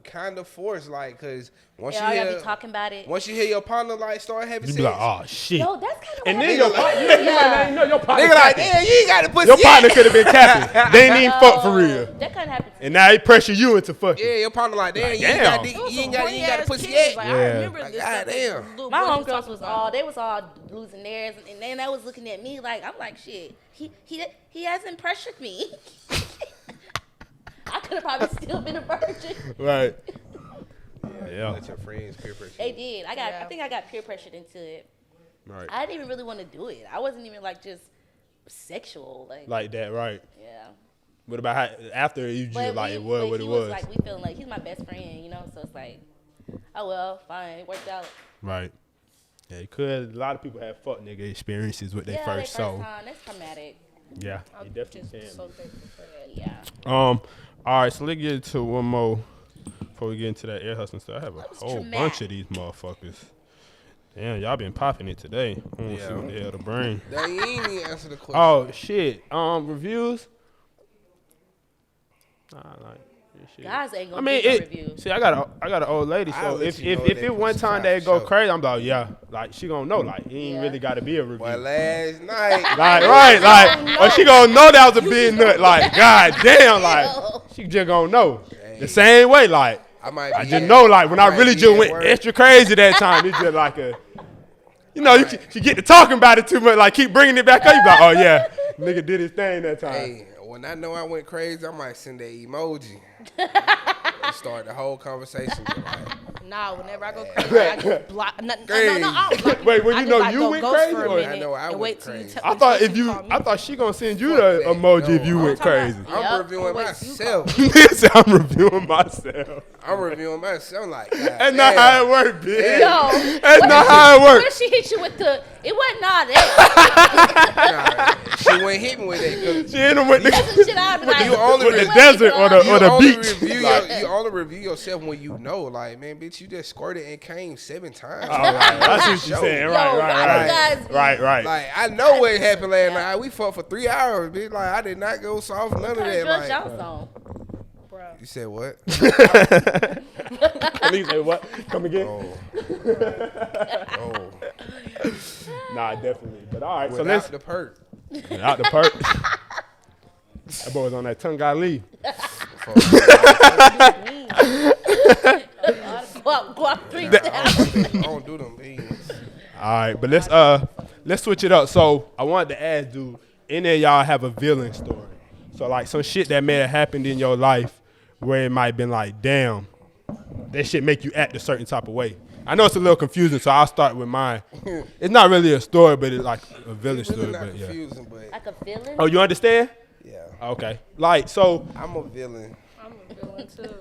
kind of forced, like, cause once yeah, I you gotta hear be talking about it. once you hear your partner like start having You sex, be like, oh shit. Yo, that's kind of. And what then happened. your partner, Yeah. you know your partner. nigga like, capping. damn, you ain't got to pussy. Your yet." partner could have been capping. They ain't even fuck for real. That kind of happened. And now he pressure you into fucking. Yeah, your partner like, damn, Like, you ain't damn. got It was you ain't some got horny-ass to pussy kids. yet. Like, Yeah. I remember Like, this stuff that goddamn. little My boys homegirls talking was about. they was all losing theirs, and then they was looking at me like I'm like shit. He hasn't pressured me. I could have probably still been a virgin. Right. Yeah. Let your friends peer pressure. They did. I Yeah. think I got peer pressured into it. Right. I didn't even really want to do it. I wasn't even like just sexual. Like that, right. Yeah. What about how, after you just like it was what it he was? like we feeling like he's my best friend, you know. So it's like, oh well, fine, it worked out. Right. Yeah, because a lot of people have fuck nigga experiences with their Yeah, first soul. time. That's traumatic. Yeah, I'm you definitely just can. so thankful for that. Yeah. All right, so let's get into one more before we get into that ear hustling stuff. I have a was whole traumatic. bunch of these motherfuckers. Damn, y'all been popping it today. I want to see Yeah. what the hell the brain. They ain't even answer the question. Oh shit. Reviews. Nah, like this shit. Guys ain't gonna I mean, give no it. reviews. See, I got an old lady. I'll So let if you know if they it one pussy time fat they for go sure. crazy, I'm like, yeah, like she gonna know, like it ain't Yeah. really got to be a review. Well, last night, Like right, or she gonna know that was a big nut. Like god damn, like she just gonna know the same way. Like I might. I be just at- know, like when I might really be just at went work. extra crazy that time, it's just like a, you know, you get to talking about it too much, like keep bringing it back up. You be like, oh yeah, nigga did his thing that time. Hey, when I know I went crazy, I might send that emoji. And start the whole conversation. Like, Nah, whenever I go crazy, I just block. No, I don't block. Wait, when I you just, know like, you go went ghost crazy, for a or- minute I know I and went wait till you crazy. tell- I thought if you you, call me. I thought she gonna send you the that. emoji No, if you I'm went talking crazy. about- I'm Yep. reviewing Wait, you myself. Nigga said I'm reviewing myself. I'm reviewing myself. I'm like, That's not how it works, bitch. Yo, That's not how it where works. she hit you with the? It wasn't not that. Nah, she went hit me with that. She hit him with That's the some shit I be like. you only with the re- desert or You the only beach. review Like, you only review yourself when you know. Like, man, bitch, you just squirted and came 7 times. all right, that's what you're Show. saying. Yo, Right. guys, Right. Like, I know what happened last night. We fought for 3 hours, bitch. Like, I did not go soft, none of What kind of that. drugs Like, y'all on? Bruh. you said what? Nigga say what? Come again? Oh. Nah, definitely. But all right, so Without let's. the perk. Out the perk. That boy was on that tongue guy leave. Guap 3000. I don't do them beans. All right, but let's switch it up. So I wanted to ask, dude, any of y'all have a villain story? So like some shit that may have happened in your life where it might have been like, damn, that shit make you act a certain type of way. I know it's a little confusing, so I'll start with mine. It's not really a story, but it's like a villain story. Not But yeah. confusing, but Like a villain? Oh, you understand? yeah, Okay. Like so. I'm a villain. I'm a villain too.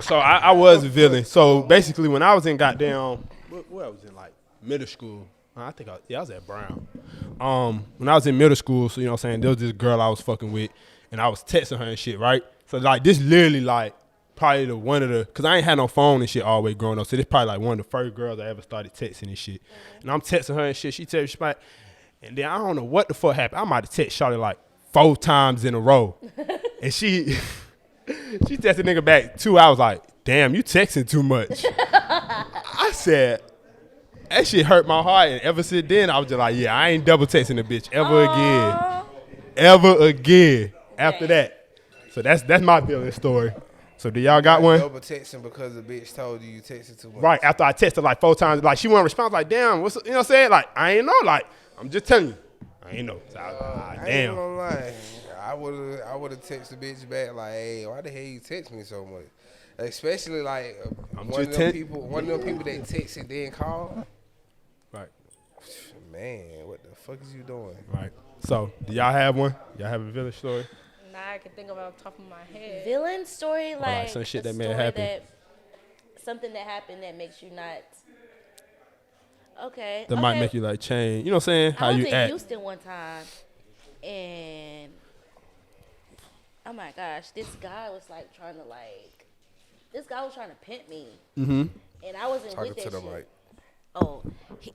So I was a villain. So basically, when I was in goddamn, where I was in like middle school, I think I was at Brown. When I was in middle school, so you know what I'm saying, there was this girl I was fucking with, and I was texting her and shit, right? So like this literally like probably cause I ain't had no phone and shit all the way growing up. So this probably like one of the first girls I ever started texting and shit. And I'm texting her and shit. She texts me back, and then I don't know what the fuck happened. I might have texted Shawty like 4 times in a row, and she texted nigga back 2 hours like, damn, you texting too much. I said, that shit hurt my heart, and ever since then, I was just like, yeah, I ain't double texting a bitch ever again after that. So that's my villain story. So do y'all got one? Double texting because the bitch told you texted too much. Right, after I texted like 4 times, like she wouldn't respond, like, damn, what's, you know what I'm saying? Like, I ain't know, like, I'm just telling you. I ain't know. So I ain't damn. gonna lie. I would've texted the bitch back like, hey, why the hell you text me so much? Especially like one of them people that text and then call. Right. Man, what the fuck is you doing? Right. So, do y'all have one? Y'all have a villain story? Nah, I can think of it off the top of my head. Villain story, like some shit a that may have story happened. something that happened that makes you not. Okay. That might make you like change. You know what I'm saying? How I was you in act. Houston one time, and oh my gosh, this guy was trying to pimp me, and I wasn't Talking with that to the shit. mic. Oh,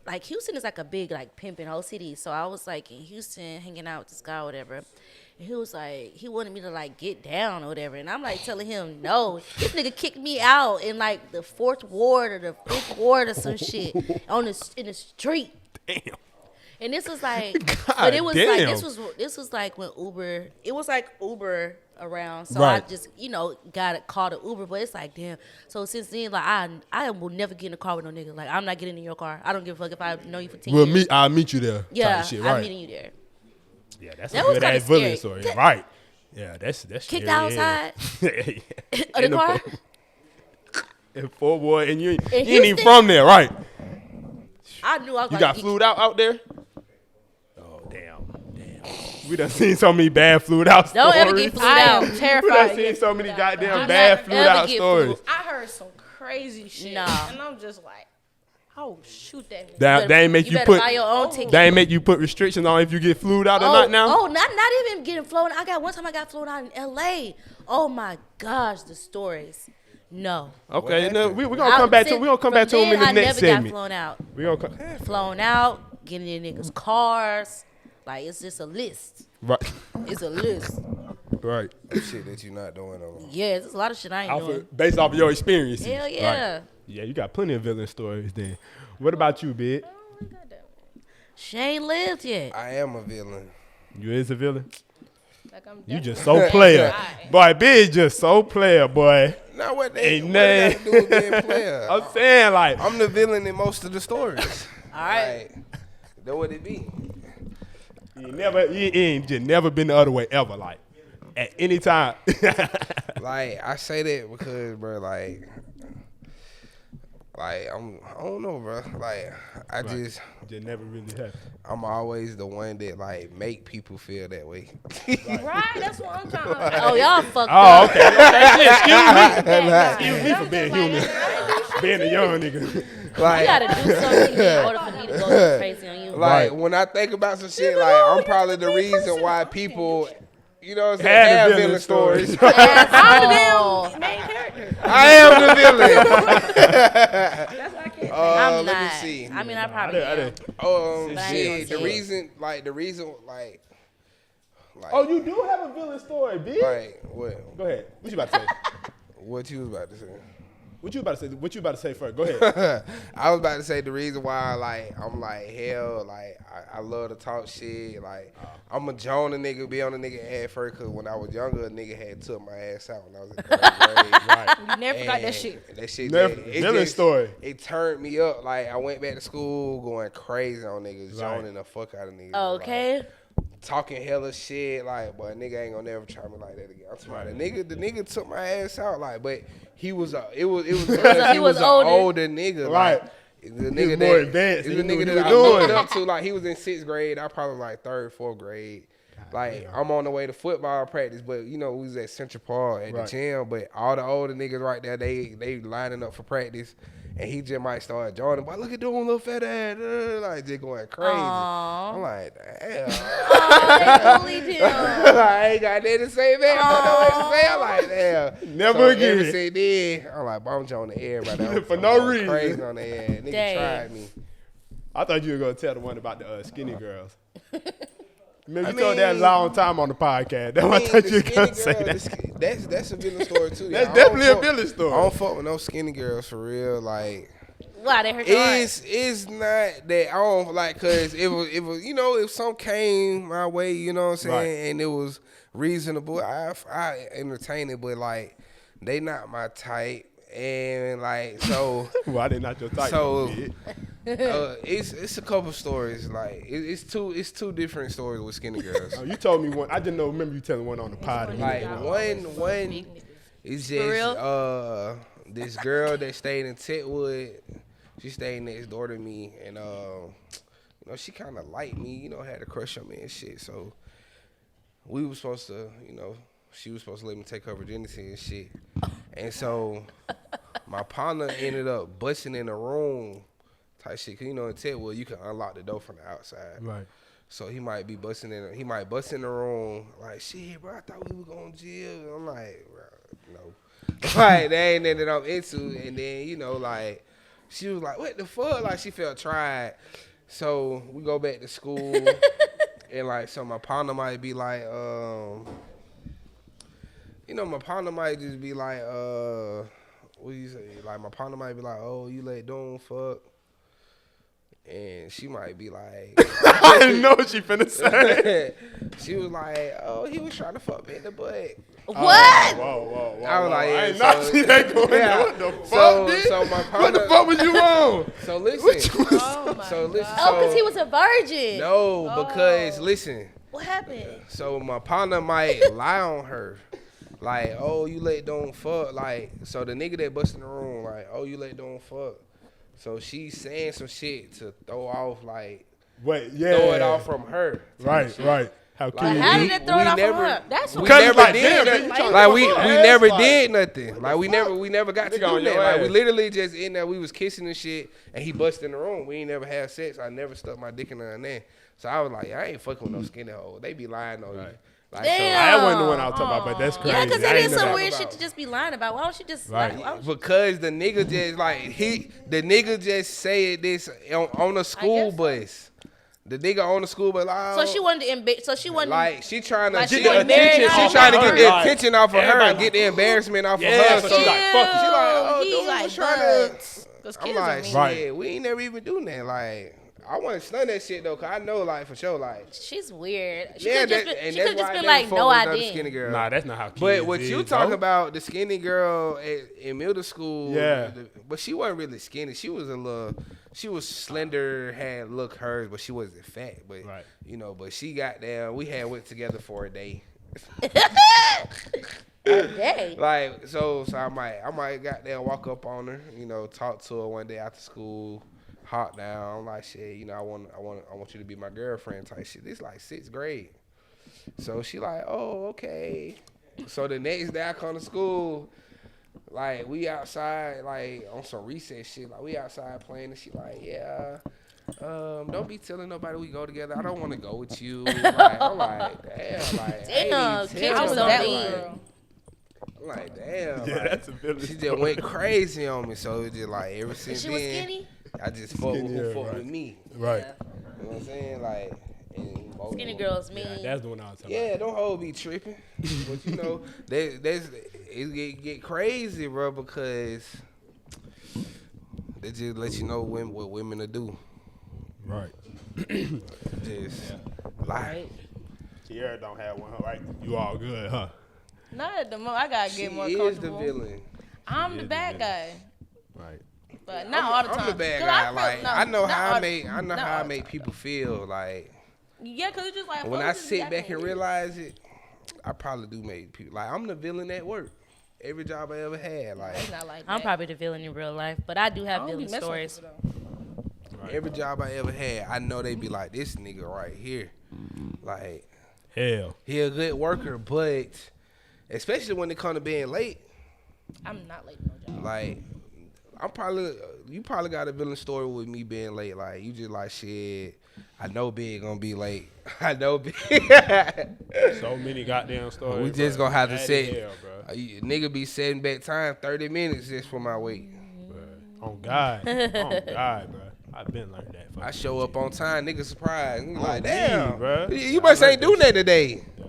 like Houston is like a big like pimping whole city. So I was like in Houston hanging out with this guy or whatever. And he was like, he wanted me to like get down or whatever. And I'm like telling him, no, this nigga kicked me out in like the 4th ward or the 5th ward or some shit in the street. Damn. And this was like, God but it was damn. like, this was like when it was like Uber around. So Right. I just, called an Uber, but it's like, damn. So since then, like, I will never get in a car with no nigga. Like, I'm not getting in your car. I don't give a fuck if I know you for 10 years. I'll meet you there. Yeah, type shit, right? I'm meeting you there. Yeah, that's That a was good kinda ass villain scary. story. Right. Yeah, that's Kicked scary, outside Yeah. of the car. In 4 Ward, and you ain't even Houston? from there, right? I knew I was You like, got flued out there? Oh, damn. We done seen so many bad flued out stories. Don't ever get flued I out. am We terrified. done to seen get so many flued out. goddamn Do bad not flued ever out get stories. flued. I heard some crazy shit, Nah. and I'm just like, oh shoot that nigga. They ain't make you better put. buy your own ticket. They ain't make you put restrictions on if you get flued out or not now. Oh, not even getting flown. One time I got flown out in L.A. Oh my gosh, the stories. No. Okay, no, we gonna come back to them in the I next never segment. got flown out. We gonna come. Flown out, getting in niggas' cars. Like, it's just a list. Right, It's a list. right. Shit that you not doing no more. Yeah, there's a lot of shit I ain't doing. Based off of your experiences. Hell yeah. Right. Yeah, you got plenty of villain stories then. What about you, Big? She ain't lived yet. I am a villain. You is a villain? Like, I'm You definitely- just so player. Boy, Big just so player, boy. Now what Ain't they got to do with being a player? I'm saying like, I'm the villain in most of the stories. All right. Like, that what it be. you ain't just never been the other way ever. Like, at any time. Like, I say that because, bro, like I don't know, bro. Like, I just never really happened. I'm always the one that like make people feel that way. Right, that's what I'm trying to. Oh, y'all fucked Oh, up. okay. Excuse me for being human. Being a young nigga. You Like, gotta do something in order for me to go crazy on you. like Right. when I think about some shit, like I'm probably the reason why people, you know what I'm saying, Had have the villain villain stories. I'm Asshole. the main character. I am the villain. That's why I can't. I'm let not. me see. I mean, I probably am. But I ain't Shit. gonna The say it. reason, like, Oh, you do have a villain story, Big? like what? Go ahead. What you about to say? What you was about to say? What you about to say? What you about to say first? Go ahead. I was about to say the reason why, like, I'm like, hell, like, I love to talk shit. Like, I'm a Jonah nigga, be on a nigga ass first, because when I was younger, a nigga had took my ass out when I was in 3rd grade. Right. You never forgot that shit. That shit, Never. it Villain story. It turned me up. Like, I went back to school going crazy on niggas, Right. Joning the fuck out of niggas. Okay. Like, talking hella shit, like, but a nigga ain't gonna never try me like that again. I'm talking about the nigga took my ass out, like, but he was he was an older nigga, Right. Like, the nigga more that advanced. the He knew nigga what he that I was looked doing. up to, like, he was in 6th grade. I probably like 3rd, 4th grade. Like, I'm on the way to football practice, but you know we was at Central Park at Right. the gym. But all the older niggas right there, they lining up for practice, and he just might start joining. But look at doing little fat ass, like just going crazy. Aww. I'm like, damn. Oh, they bullied him. I ain't got nothing to say, man. I don't know what to say. I'm like, damn. Never so again. Ever since then, I'm like, I'm joining everybody. I'm For no going reason. Crazy on the air. Nigga Dang. tried me. I thought you were gonna tell the one about the skinny girls. Maybe you I told that a mean- long time on the podcast. That's what I thought you were gonna say that. That's a villain story too. That's y'all. definitely I a don't villain fuck- story. I don't fuck with no skinny girls for real. Like, Why they hurt your heart? it's not that I don't like, cause it was you know, if some came my way, you know what I'm saying, Right. and it was reasonable, I entertain it, but like they not my type, and like so. Why they not your type? So- kid? It's a couple stories. Like it's two different stories with skinny girls. Oh, you told me one. I didn't know. Remember you telling one on the pod. Like one Big niggas. is For real? just this girl that stayed in Tetwood. She stayed next door to me, and you know, she kind of liked me. You know, had a crush on me and shit. So we was supposed to, you know, she was supposed to let me take her virginity and shit. And so my partner ended up busting in the room type shit. Cause you know in Tetwood you can unlock the door from the outside. Right. So he might be busting in. He might bust in the room like, shit, bro. I thought we were going to jail. I'm like, bro, no. Like, that ain't nothing that I'm into. And then, you know, like, she was like, what the fuck? Like, she felt tried. So we go back to school. And, like, so my partner might be like, you know, my partner might just be like, what do you say? Like, my partner might be like, oh, you let Doom fuck. And she might be like, I didn't know what she finna say. she was like, oh, he was trying to fuck me in the butt. What? Whoa. I was like, I yeah, ain't not so- see that going Yeah. on. What the fuck, So- dude? so my What the partner- fuck was you on? So listen. Oh my So listen. God. Oh, because he was a virgin. No, because listen. What happened? So my partner might lie on her. Like, oh, you let Don't fuck. Like, so the nigga that bust in the room, like, oh, you let Don't fuck. So she's saying some shit to throw off, like, Wait, yeah. throw it off from her. Right. How Like, can How you? did they throw it off never, from her? That's we what Cause never like, did damn, nothing. bitch, you trying to Like fuck we my never ass, like- did nothing. Like we never got to Nigga on do your that. Like we ass. literally just in there. We was kissing and shit, and he busted in the room. We ain't never had sex. I never stuck my dick in her there. So I was like, I ain't fucking with no skinny hoe. They be lying on you. Like, Damn. I wasn't the one I was talking about, but that's crazy. Yeah, because I it ain't is never- some weird about. shit to just be lying about. Why don't you just Right. why don't you- because the nigga just like the nigga just said this on a school so. bus. The nigga on the school bus. Like, So she wanted to so she wanted like she trying to Like, she, she wanted married she off trying to of get her. the Like, attention off of her everybody and get the embarrassment off Yeah, of her. so she like, fuck you. She like, oh, He dude, like, was trying to. Cause I'm kids like, are mean. shit, Right. we ain't never even doing that. Like, I want to stun that shit though, cause I know, like, for sure, like, she's weird. She yeah, could have that, and just that's been, why I never like, fuck no, with I another didn't. skinny girl. Nah, that's not how kids But what you is, talking bro. about, the skinny girl in middle school, Yeah. but she wasn't really skinny. She was she was slender, had look hers, but she wasn't fat. But Right. you know, but she got down. We had went together for a day. Dang. Like so I might got there, walk up on her, you know, talk to her one day after school, hot down. I'm like, shit, you know, I want you to be my girlfriend type shit. This like 6th grade. So she like, oh, okay. So the next day I come to school, like we outside, like on some recess shit, like we outside playing, and she like, yeah. Don't be telling nobody we go together. I don't want to go with you. Like, I'm like, damn, like, Damn, kids kids I are was so that mean. girl. I'm like, damn. Yeah, like, that's a villain. she just went crazy on me. So it just like ever since She then, was skinny? I just fuck with Skinnier, who fuck right. with me. Right. Yeah. You know what I'm saying? Like, and both Skinny of them. girls mean. Yeah, that's the one I was talking Yeah, don't hold be tripping. But you know, it get crazy, bro, because They just let you know what women will do. Right. Just lie. Keyairah don't have one, right? You all good, huh? Not at the moment. I gotta She get more is comfortable. the villain. I'm She the is bad the guy, Right. but not all the time. I'm the bad 'Cause guy. feel- Like no, I know not how all I the- make not how all I the make time, people feel. Like Yeah, cause it's just like when I folks just be sit back acting and weird. realize it, I probably do make people like I'm the villain at work. Every job I ever had, like It's not like I'm that. probably the villain in real life, but I do I have don't be villain messing with stories. people, though. every job I ever had, I know they be like this nigga right here. Like Hell. he a good worker, but especially when it come to being late, I'm not late to no job. like you probably got a villain story with me being late. Like you just like shit. I know Bigg gonna be late. I know Bigg. So many goddamn stories. We just bro. gonna have to Bad as set. hell, bro. Nigga be setting back time 30 minutes just for my wait. On God. On God, bro. I've been learning that. I show up on time, nigga surprised. Nigga like, me, damn, bruh. you must ain't do that today. Yeah.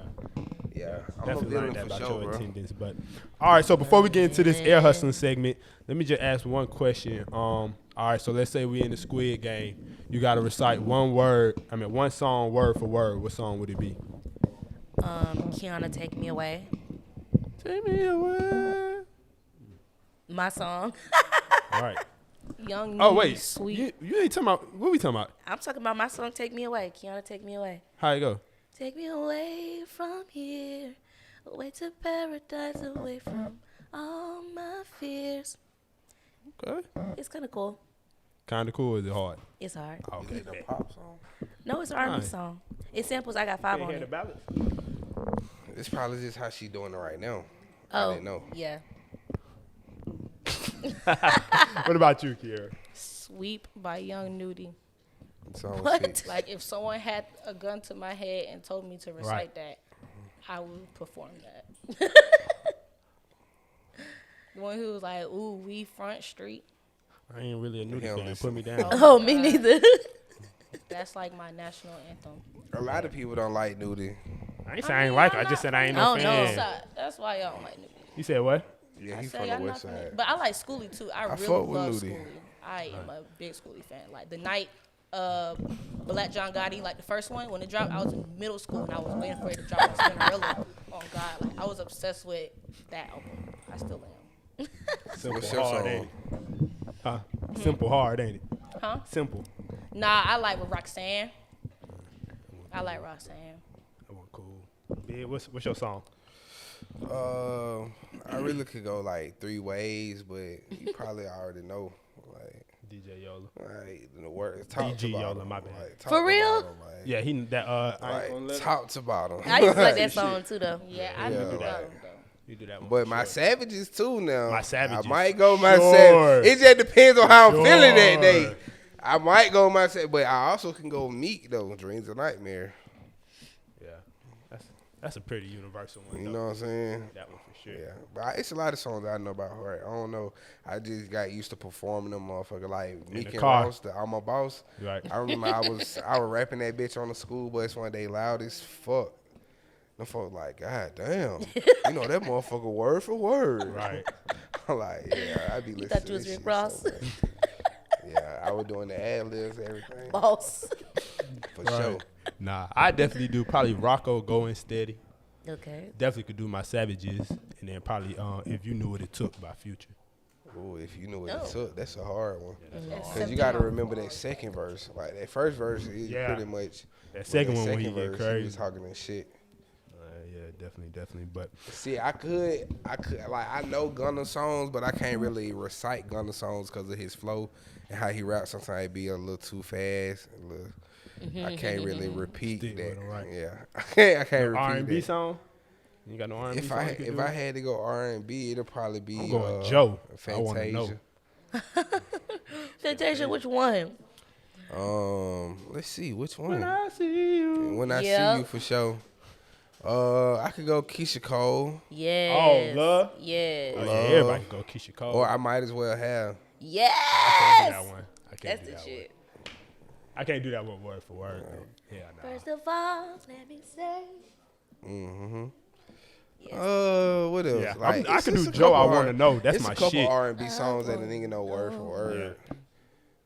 Yeah, I'm a Definitely villain learned that for about sure, your bro. attendance. But all right, so before we get into this air hustling segment, let me just ask one question. All right, so let's say we in the Squid Game. You got to recite one song word for word. What song would it be? Kiyana, Take Me Away. Take me away. My song. All right. Young, Oh wait, sweet. you ain't talking about what we talking about? I'm talking about my song, Take Me Away. Kiyana, Take Me Away. How you go? Take me away from here, away to paradise, away from all my fears. Okay. It's kind of cool. Kind of cool. Is it hard? It's hard. Okay. The pop song. No, it's an R&B Nice. song. It samples. I got 5 on it. ballad? It's probably just how she doing it right now. Oh, I didn't know. yeah. What about you, Keyairah? Sweep by Young Nudie. Song What? 6. Like if someone had a gun to my head and told me to recite that, I would perform that. The one who was like, "Ooh, we front street." I ain't really a nudie Hell, fan. listen. Put me down. Oh, me neither. That's like my national anthem. A lot of people don't like nudie. I ain't saying I ain't like her. I just said I ain't no I don't know. fan. That's why y'all don't like Nudie. You said what? Yeah, I he's say from the y'all west not from side. it. But I like Schoolie too. I really fuck with love Nudie. Schoolie. I am a big Schoolie fan. Like the night Black John Gotti, like the first one, when it dropped, I was in middle school and I was waiting for it to drop on Spinnerella. Oh God, like I was obsessed with that album. I still am. Simple What's your hard, song? ain't it? Huh? Simple hard, ain't it? Huh? Simple. Nah, I like with Roxanne. I like Roxanne. That one cool. Yeah, what's your song? I really could go like 3 ways, but you probably already know. Like, DJ Yola. the word top to DG bottom. Yola, my bad. Like, top For to real? bottom, like, Yeah, he that I ain't gonna like let top to bottom. I used to like that song too, though. Yeah, I Yeah, do like- that though. you do that one. But for my sure. Savages too now. My Savages. I might go my Sure. Savages. It just depends on how I'm feeling that Sure. day. I might go my Savages, but I also can go Meek though. Dreams of Nightmare. Yeah, that's a pretty universal one. You though. know what I'm saying? That one for sure. Yeah, but it's a lot of songs that I know about her. I don't know. I just got used to performing them motherfucker like Meek the and car. Ross, the I'm a Boss. Right. I remember I was rapping that bitch on the school bus one day loud as fuck. Them folks like, God damn. You know that motherfucker word for word. Right. I'm like, yeah, I be listening thought to you was this Rick shit Ross? so much. Yeah, I was doing the ad-libs and everything. Boss. For sure. Nah, I definitely do probably Rocco Going Steady. Okay. Definitely could do my Savages, and then probably If You Knew What It Took by Future. Ooh, if you knew what it took, that's a hard one. That's Because you got to remember that second verse. Like, that first verse is Yeah. pretty much. That second that one when he second get verse, crazy. He was talking that shit. Yeah, definitely. But See, I could, like, I know Gunna songs, but I can't really recite Gunna songs because of his flow and how he raps. Sometimes it be a little too fast. I can't really repeat Stick with that. him, right. Yeah, I can't repeat R&B that. song. You got no R&B If song? I you can if do? I had to go R&B, it'll probably be I'm going Joe. I wanna know. Fantasia. Fantasia, which one? Let's see which one. When I see you. When I Yeah. see you for sure. I could go Keisha Cole, Yes. Love? Yes. Oh, yeah, everybody can go Keisha Cole. or I might as well have. I can't do Yes. that one. I can't That's do the that shit. one. I can't do that one word for word. Though. Yeah, nah. First of all, let me say. What else? Yeah, Like, I it's could just do a Joe, couple I Wanna Know. That's it's my a couple shit. R&B songs that a nigga know word for word.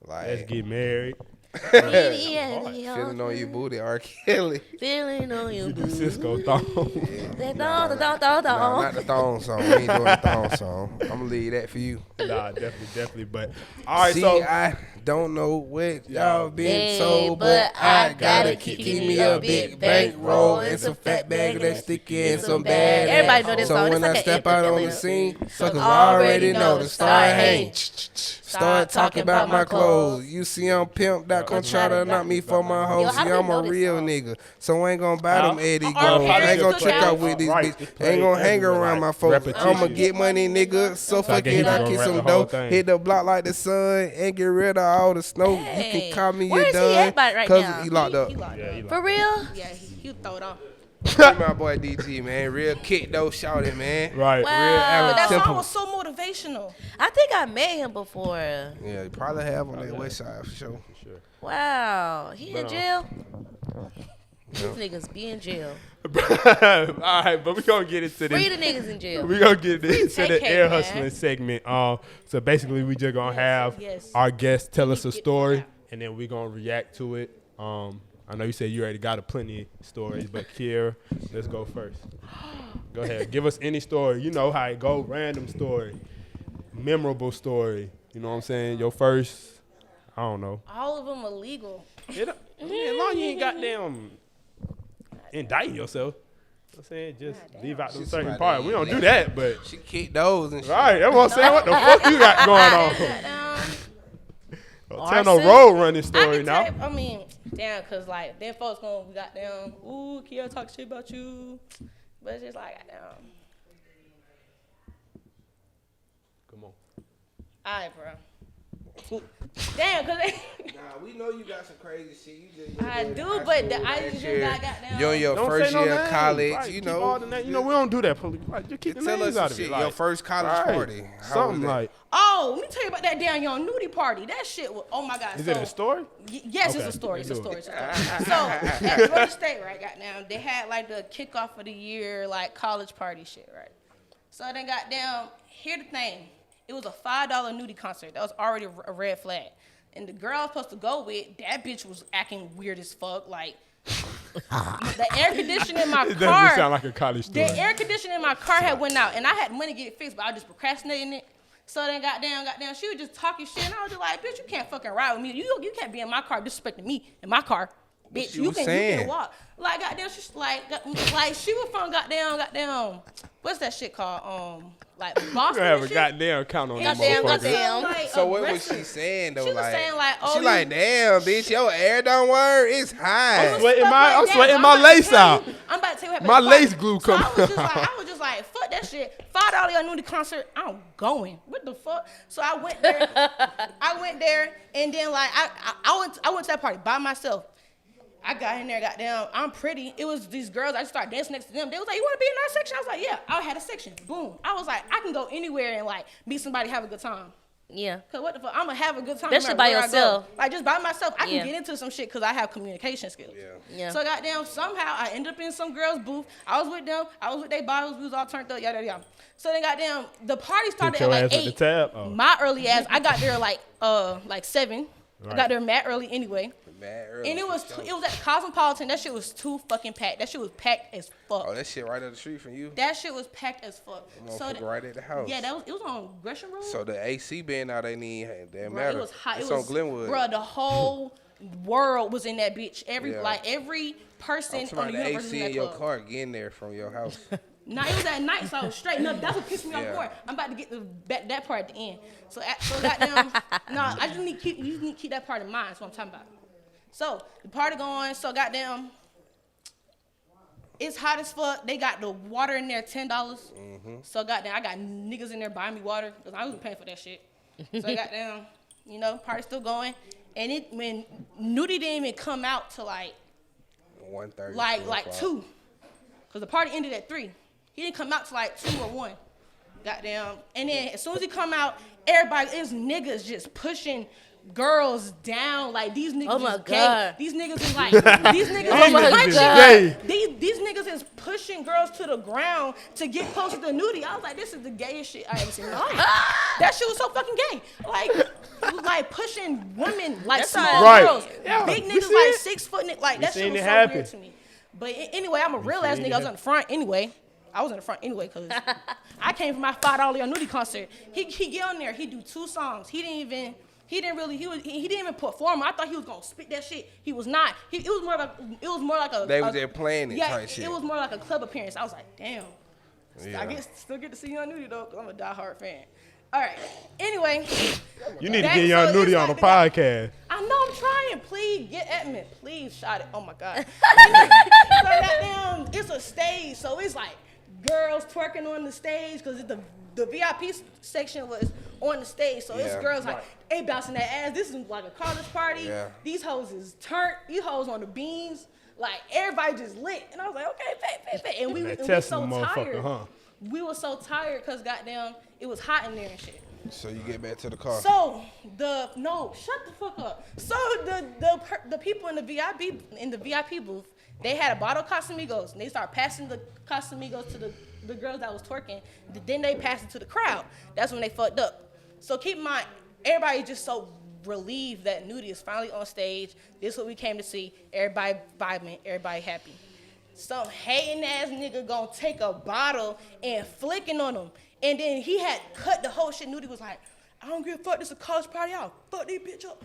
Like, Let's get married. feeling on your booty, R. Kelly. Feeling on your booty. Cisco thong. That Nah, not the thong song. We ain't doing the thong song. I'm gonna leave that for you. Nah, definitely. But all right, See, so I don't know what y'all been Hey, told, but I gotta keep me a big bankroll and some fat bag that's sticky and some bad. Everybody know this So song. when It's I like step an out anthem. on the scene, suckers already know to start hating. Start talking about my clothes. You see I'm pimped out, come try to knock me for my hoe. Yo, how See, do I'm you a know this real song? nigga, so I ain't gonna buy them Eddie Oh, goals. I ain't gonna trick out with these Right, bitches. it's Ain't gonna played hang around everywhere, my like folks. repetition. I'ma get money, nigga. So I fuck guess he it, I gonna kiss rap some the whole dope. thing. Hit the block like the sun and get rid of all the snow. You Hey, can call me where your is he done. at right now? He locked up. He locked yeah, up. he like For real? Yeah, he throw it off. My boy DG, man. Real kick though, shout it, man. right. Wow. Alex That Temple. song was so motivational. I think I met him before. Yeah, you probably have on that west side for sure. Wow. He in jail? These niggas be in jail. All right, but we gonna get into Free this. the niggas in jail. We gonna get into the KK, air man. hustling segment. So basically, we just gonna have yes. our guests tell us a Get story, out. and then we gonna react to it. I know you said you already got a plenty of stories, but Keyairah, let's go first. Go ahead, give us any story. You know how it go, random story, memorable story. You know what I'm saying? Your first, I don't know. All of them illegal. As long as you ain't goddamn indicting yourself. You know what I'm saying? Just leave out those certain somebody parts. We don't do illegal. that, but She kicked those and shit. right, that's what I'm saying. What the fuck you got going on? Don't tell no Arson. road running I story can now. tell you, I mean, damn, cause like then folks gonna got down. Ooh, Keyairah talk shit about you, but it's just like goddamn. Come on. All right, bro. Damn, cause Nah, we know you got some crazy shit. You just I do, but I just got goddamn. You're in your Don't first say no year of names. college, Right, you keep all the know. names. You know, we don't do that. Police. Right, just keep the Tell names us out some of it. shit. Like, Your first college right. party. How was Something that? like. Oh, let me tell you about that damn young nudie party. That shit was, oh my god. Is so, it a story? Yes, Okay, it's a story. It's a let's do story. it. It's a story. So at Georgia State, right, goddamn, they had like the kickoff of the year, like college party shit, right? So then goddamn, here the thing. It was a $5 nudie concert. That was already a red flag. And the girl I was supposed to go with, that bitch was acting weird as fuck. Like, the air conditioning in my It car. doesn't sound like a college story. The air conditioning in my car had went out, and I had money to get it fixed, but I was just procrastinating it. So then goddamn, she was just talking shit, and I was just like, bitch, you can't fucking ride with me. You can't be in my car disrespecting me in my car. Bitch, she you was can saying? walk. Like goddamn, she's like she was from goddamn, what's that shit called? Like You Boston. gonna have a and shit. goddamn count on them Goddamn, motherfuckers. goddamn. Like, So what was aggressive. she saying though? She was like, saying like, oh, she like, damn, bitch, your air don't work. It's high. sweating stuff my- I'm that. sweating I'm my about to lace tell out. you- I'm about to tell you what My happened. lace glue So come- I was just like, fuck that shit. $5 y'all knew the concert. I'm going. What the fuck? So I went there. And then like I went to that party by myself. I got in there, goddamn, I'm pretty. It was these girls, I just started dancing next to them. They was like, you wanna be in our section? I was like, yeah, I had a section. Boom. I was like, I can go anywhere and like meet somebody, have a good time. Yeah. Cause what the fuck, I'ma have a good time. That no shit matter by where I go. yourself. Like just by myself, I Yeah. can get into some shit cause I have communication skills. Yeah. So goddamn, somehow I ended up in some girl's booth. I was with them. I was with their bottles. We was all turned up. Yada yada. So then goddamn, the party started your at ass like at the 8. tab? Oh. My early ass, I got there like 7. I Right. got there mad early anyway. Mad early, And it was for sure. it was at the Cosmopolitan. That shit was too fucking packed. That shit was packed as fuck. Oh, that shit right up the street from you. That shit was packed as fuck. Motherfucker right at the house. Yeah, it was on Gresham Road. So the AC being out, they need that Bruh, matter. it was hot. It's it was, on Glenwood. Bro, the whole world was in that bitch. Every Yeah. person I'm talking on about the the universe was AC in in that your club. car getting there from your house. Nah, it was at night, so I was straight. No, that's what pissed me off Yeah. more. I'm about to get that part at the end. So goddamn, no, I just need to keep that part in mind. That's what I'm talking about. So the party going. So goddamn, it's hot as fuck. They got the water in there, $10. So goddamn, I got niggas in there buying me water because I wasn't paying for that shit. So goddamn, party still going. And when Nudie didn't even come out to like 1:30. like 2, because the party ended at 3. He didn't come out to like 2 or 1. Goddamn. And then as soon as he come out, everybody is niggas just pushing girls down. Like these niggas Oh my is gay. God. These niggas is like these niggas Oh is my punching. God. These niggas is pushing girls to the ground to get closer to nudie. I was like, this is the gayest shit I ever seen in my life. That shit was so fucking gay. Like it was like pushing women like That's small how- Right. girls. Yeah, Big we niggas see like it. 6 foot. Like that shit seen was it so happen. weird to me. But anyway, I'm a real ass nigga. I was in the front anyway. I was in the front anyway because I came from my $5 on nudie concert. He get on there. He do 2 songs. He didn't even perform. I thought he was gonna spit that shit. He was not. It was more like a. They was there playing it type shit. It was more like a club appearance. I was like, damn. Yeah. Still get to see Young Nudie though, 'cause I'm a diehard fan. All right. Anyway. You need to That- get Young so it's Nudie on like the the guy- podcast. I know I'm trying. Please get at me. Please shot it. Oh my God. So goddamn, it's a stage, so it's like girls twerking on the stage because the VIP section was on the stage. So it's Yeah. girls like they bouncing their ass. This is like a college party. Yeah. These hoes is turned. These hoes on the beams. Like everybody just lit. And I was like, okay, pay. And we That were testing so motherfucker, tired. huh? We were so tired because goddamn it was hot in there and shit. So you get back to the car. So shut the fuck up. So the people in the VIP booth, they had a bottle of Casamigos and they started passing the Casamigos to the girls that was twerking. Then they passed it to the crowd. That's when they fucked up. So keep in mind, everybody just so relieved that Nudie is finally on stage. This is what we came to see. Everybody vibing, everybody happy. Some hating ass nigga gonna take a bottle and flicking on him. And then he had cut the whole shit. Nudie was like, I don't give a fuck, this is a college party, I'll fuck this bitch up.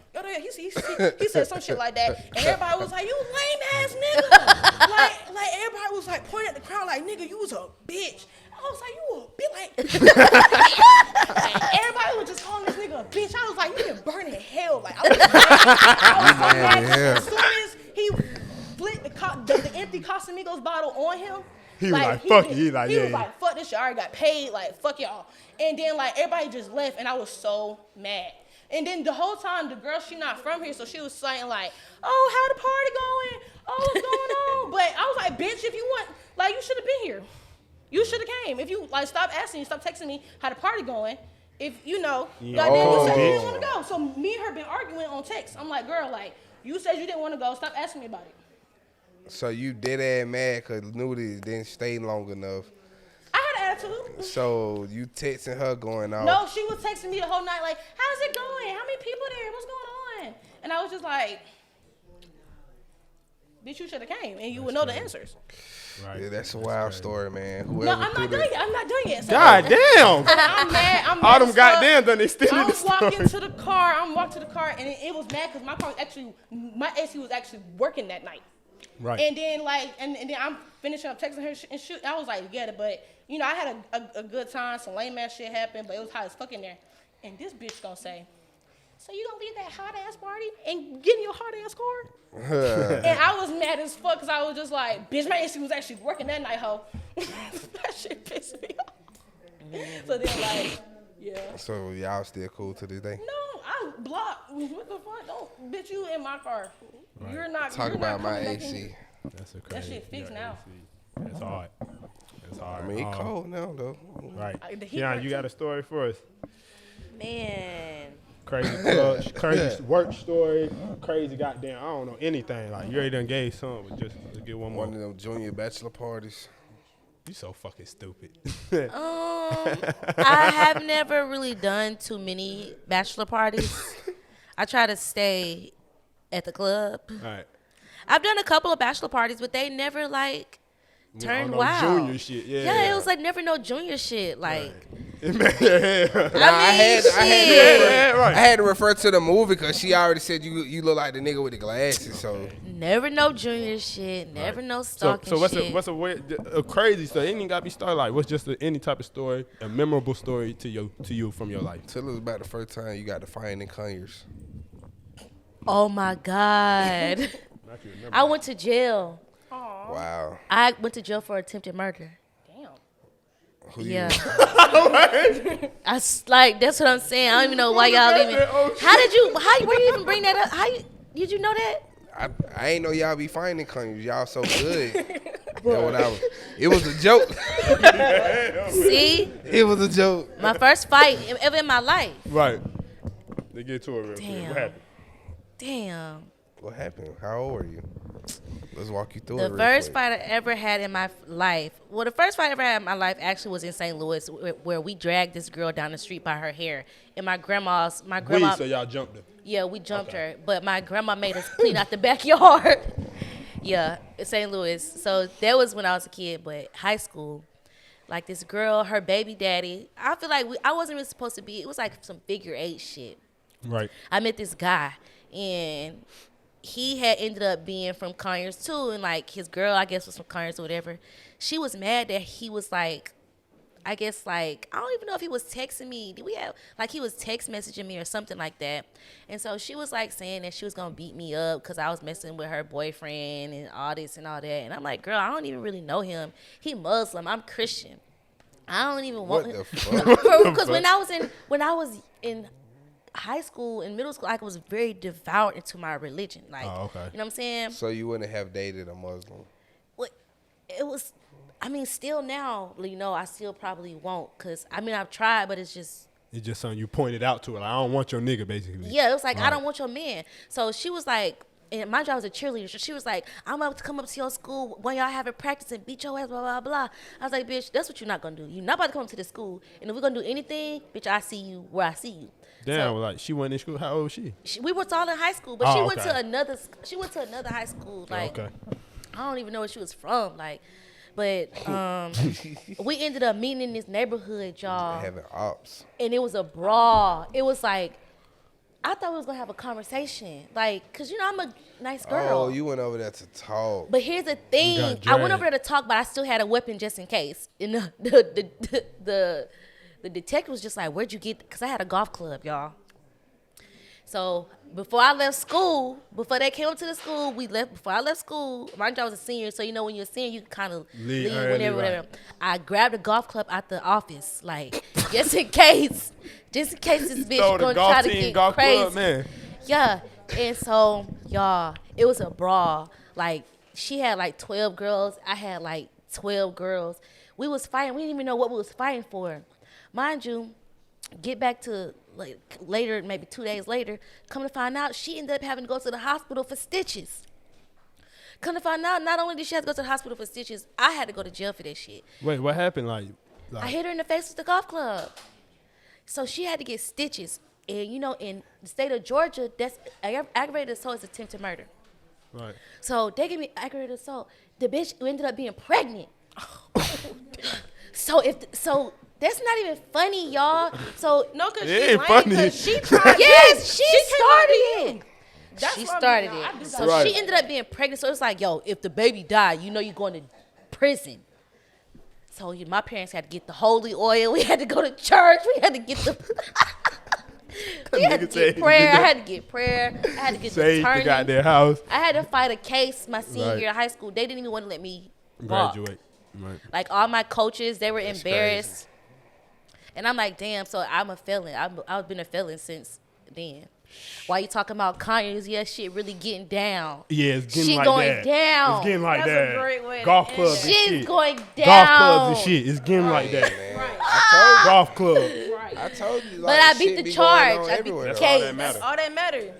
He said some shit like that. And everybody was like, you lame ass nigga. like everybody was like pointing at the crowd like, nigga, you was a bitch. I was like, you a bitch. Like, everybody was just calling this nigga a bitch. I was like, you been burning in hell. Like, I was so mad. As soon as he flipped the empty Casamigos bottle on him, He was like, fuck you. He was yeah. like, fuck this shit. I already got paid. Like, fuck y'all. And then, like, everybody just left, and I was so mad. And then the whole time, the girl, she not from here, so she was saying, like, oh, how the party going? Oh, what's going on? But I was like, bitch, if you want, like, you should have been here. You should have came. If you, like, stop asking me, stop texting me how the party going. If, you know, like, then you said you didn't want to go. So me and her been arguing on text. I'm like, girl, like, you said you didn't want to go. Stop asking me about it. So you dead ass mad because Nudie didn't stay long enough. I had an attitude. So you texting her going off. No, she was texting me the whole night like, how's it going? How many people there? What's going on? And I was just like, bitch, you should have came and you would know the answers. Right. Yeah, that's a wild story, man. No, Whoever I'm threw not doing that- it. I'm not doing it. So God damn. I'm mad. All them as fuck. goddamn done extended I'm the story. walking to the car. I'm walking to the car, and it was mad because my car was actually, my AC was actually working that night. Right. And then like, and then I'm finishing up texting her and shoot. I was like, get it, but you know, I had a good time. Some lame ass shit happened, but it was hot as fuck in there. And this bitch gonna say, so you gonna leave that hot ass party and get in your hot ass car? And I was mad as fuck because I was just like, bitch, my AC was actually working that night, ho. That shit pissed me off. So then like, yeah. So y'all still cool to this day? No, I blocked. What the fuck? Don't, bitch, you in my car. Right. You're not. Talk you're about not my coming back in. AC. That's a That crazy. shit fixed now. That's hard. That's hard. I mean, it cold now though. Right. The heat Yeah, hurt you too. got a story for us? Man. Crazy clutch, crazy work story, crazy goddamn, I don't know anything. Like, you already done gave some, but just let's get one more. One of them junior bachelor parties. You so fucking stupid. I have never really done too many bachelor parties. I try to stay at the club. All right. I've done a couple of bachelor parties, but they never like turned no wild. junior shit, yeah. Yeah, it was like never no junior shit. Like, Yeah. I had to refer to the movie because she already said you look like the nigga with the glasses. So never no junior shit. Never no stalking So what's shit. a weird, a crazy story? It ain't even got to be started. Like, what's just any type of story, a memorable story to you from your life? tell us about the first time you got to find in Conyers. Oh my God. I went to jail. Wow. I went to jail for attempted murder. Damn. Who you- Yeah. Like, that's what I'm saying. I don't even know why y'all even. Where you even bring that up? Did you know that? I ain't know y'all be finding Conyers. Y'all so good. It was a joke. See? It was a joke. My first fight ever in my life. Right. They get to it real quick. Damn. What happened? Damn. What happened? How old were you? Let's walk you through it The real first quick. fight I ever had in my life. Well, the first fight I ever had in my life actually was in St. Louis, where we dragged this girl down the street by her hair. And my grandma. So y'all jumped her. Yeah, we jumped her, but my grandma made us clean out the backyard. Yeah, in St. Louis. So that was when I was a kid, but high school, like this girl, her baby daddy. I feel like I wasn't really supposed to be. It was like some figure 8 shit. Right. I met this guy, and he had ended up being from Conyers too, and like his girl, I guess, was from Conyers or whatever. She was mad that he was like, I guess like, I don't even know if he was texting me. Did we have, like he was text messaging me or something like that. And so she was like saying that she was going to beat me up because I was messing with her boyfriend and all this and all that. And I'm like, girl, I don't even really know him. He Muslim. I'm Christian. I don't even want What him. the fuck? Because when I was in high school and middle school, I was very devout into my religion. Like, Oh, okay. you know what I'm saying? So you wouldn't have dated a Muslim? What it was, I mean, still now, you know, I still probably won't. Because, I mean, I've tried, but it's just, It's just something you pointed out to her. Like, I don't want your nigga, basically. yeah, it was like, I Right. don't want your man. So she was like, and my job was a cheerleader. So she was like, I'm about to come up to your school when y'all having practice and beat your ass, blah, blah, blah. I was like, bitch, that's what you're not going to do. You're not about to come to the school. And if we're going to do anything, bitch, I see you where I see you. Damn, So, like, she went in school. How old was she? we were all in high school, but Oh, she went okay. to another. She went to another high school. Like, Okay. I don't even know where she was from. Like, but we ended up meeting in this neighborhood, y'all, Having ops. and it was a brawl. It was like, I thought we was gonna have a conversation, like, cause you know I'm a nice girl. Oh, you went over there to talk. But here's the thing: got I went dragged. over there to talk, but I still had a weapon just in case. And the detective was just like, "Where'd you get?" Because I had a golf club, y'all. So before I left school, before they came up to the school, we left. Before I left school, my job was a senior, so you know when you're a senior, you kind of leave early, whenever, right. whatever. I grabbed a golf club out the office, like just in case this bitch Throw the gonna golf try to team, get golf crazy. club, man. Yeah, and so y'all, it was a brawl. Like she had like 12 girls, I had like 12 girls. We was fighting. We didn't even know what we was fighting for, mind you. Get back to like later, maybe 2 days later. Come to find out, she ended up having to go to the hospital for stitches. Come to find out, not only did she have to go to the hospital for stitches, I had to go to jail for this shit. Wait, what happened? Like I hit her in the face with the golf club. So she had to get stitches. And you know, in the state of Georgia, that's aggravated assault is attempted murder. right. So they gave me aggravated assault. The bitch ended up being pregnant. So that's not even funny, y'all. So No, because It she ain't lame, funny. 'cause she tried yes, she came started to it. you. That's She what I mean, started nah, I do it. So Right. she ended up being pregnant. So it's like, yo, if the baby died, you know you're going to prison. So my parents had to get the holy oil. We had to go to church. We had to get the. We had to Nigga said get prayer. I he had to get prayer. I had to get the Saved the turning. goddamn house. I had to fight a case my senior Right. year of high school. They didn't even want to let me walk. Graduate. Right. Like all my coaches, they were That's embarrassed. And I'm like, damn, so I'm a felon. I've been a felon since then. Why you talking about Conyers? Yeah, shit really getting down. Yeah, it's getting She like going that. down. It's getting like That's a that. great way to Golf end clubs it. and Shit's shit. going down. Golf clubs and shit. It's getting like that. Man, I Golf club. told you. Like, But I beat shit the be charge. going on I beat everywhere, the though. case. that matter. That's all that matters.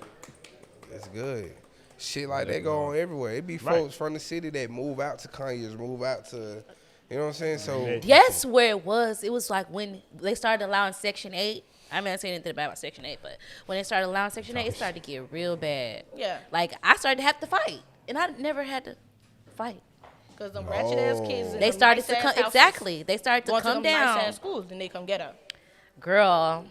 That's good. Shit like that go on everywhere. It be folks from the city that move out to Conyers, move out to, you know what I'm saying? So That's where it was. It was like when they started allowing Section 8. I'm not saying anything bad about Section 8, but when they started allowing Section 8, it started to get real bad. Yeah. Like, I started to have to fight. And I never had to fight. Because them ratchet ass kids. in They them started to nice-ass come. houses Exactly. They started to Going to come them nice down. ass schools, then they come get her. Girl.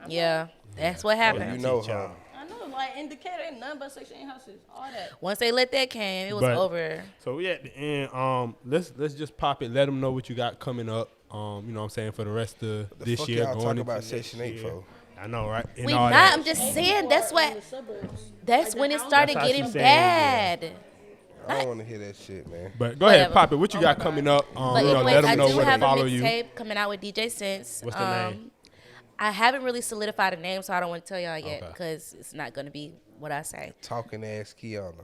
Yeah. That's what you happened. know, Teach y'all. huh? I know, like in Decatur, ain't nothing but Section 8 houses. All that. Once they let that came, it was But- over. So we at the end. Let's just pop it. Let them know what you got coming up. You know what I'm saying, for the rest of The this fuck year. y'all Going talk into about next Section 8 year. for? I know, right? And We all not. that. I'm just saying. That's what. In the suburbs. That's when it started That's how she getting saying, bad. I don't want to hear that shit, man. But go ahead, Whatever. pop it. What you got coming up? But You know, anyways, let I them know do where to have a follow you. mixtape coming out with DJ Sense. What's the name? I haven't really solidified a name, so I don't want to tell y'all yet Okay. because it's not going to be what I say. Talking ass Kiyana.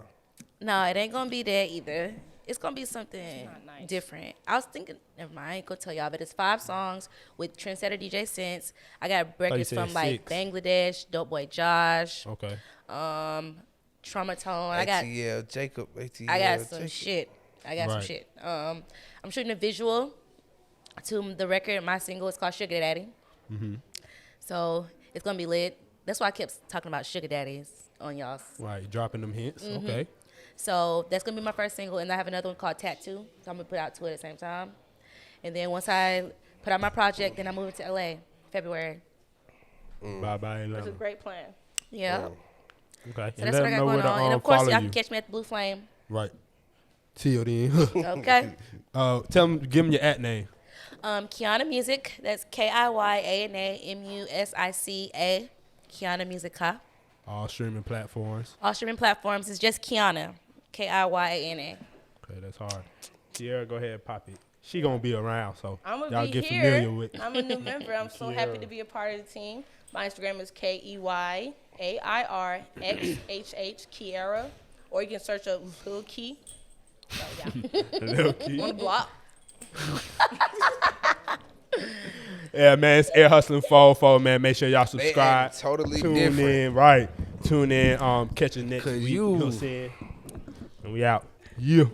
No, it ain't going to be that either. It's gonna be something not nice. different. I was thinking, never mind, I ain't gonna tell y'all, but it's 5 songs with trendsetter DJ Sense. I got records said from like 6. Bangladesh, Dope Boy Josh, Okay. Traumatone. I got ATL, Jacob, ATL. I got some Jacob. shit. I got some Right. shit. I'm shooting a visual to the record. My single is called Sugar Daddy. So it's gonna be lit. That's why I kept talking about sugar daddies on y'all's. Right. Dropping them hints. Okay. So that's gonna be my first single, and I have another one called Tattoo. So I'm gonna put out 2 at the same time. And then once I put out my project, then I'm moving to LA, February. Bye bye. It's a Atlanta. great plan. Yeah. Okay. So that's what I got going on. And of course, y'all can catch me at the Blue Flame. Right. Till then. Okay. Tell them, give them your @ name. Kiyana Music. That's KIYANAMUSICA. Kiyana Musica. All streaming platforms. All streaming platforms is just Kiyana. KIYANA. Okay, that's hard. Keyairah, go ahead and pop it. She gonna be around, so I'm y'all gonna be get here. familiar with. I'm a new member. I'm so happy to be a part of the team. My Instagram is KEYAIRXHH Keyairah, or you can search up Lil Key. So yeah, Lil Key. on the block. Yeah, man, it's Air Hustling 404, man. Make sure y'all They subscribe. act totally Tune different. in, right. Tune in, catch you next 'Cause week. you- know what I'm saying? And we out. Yeah.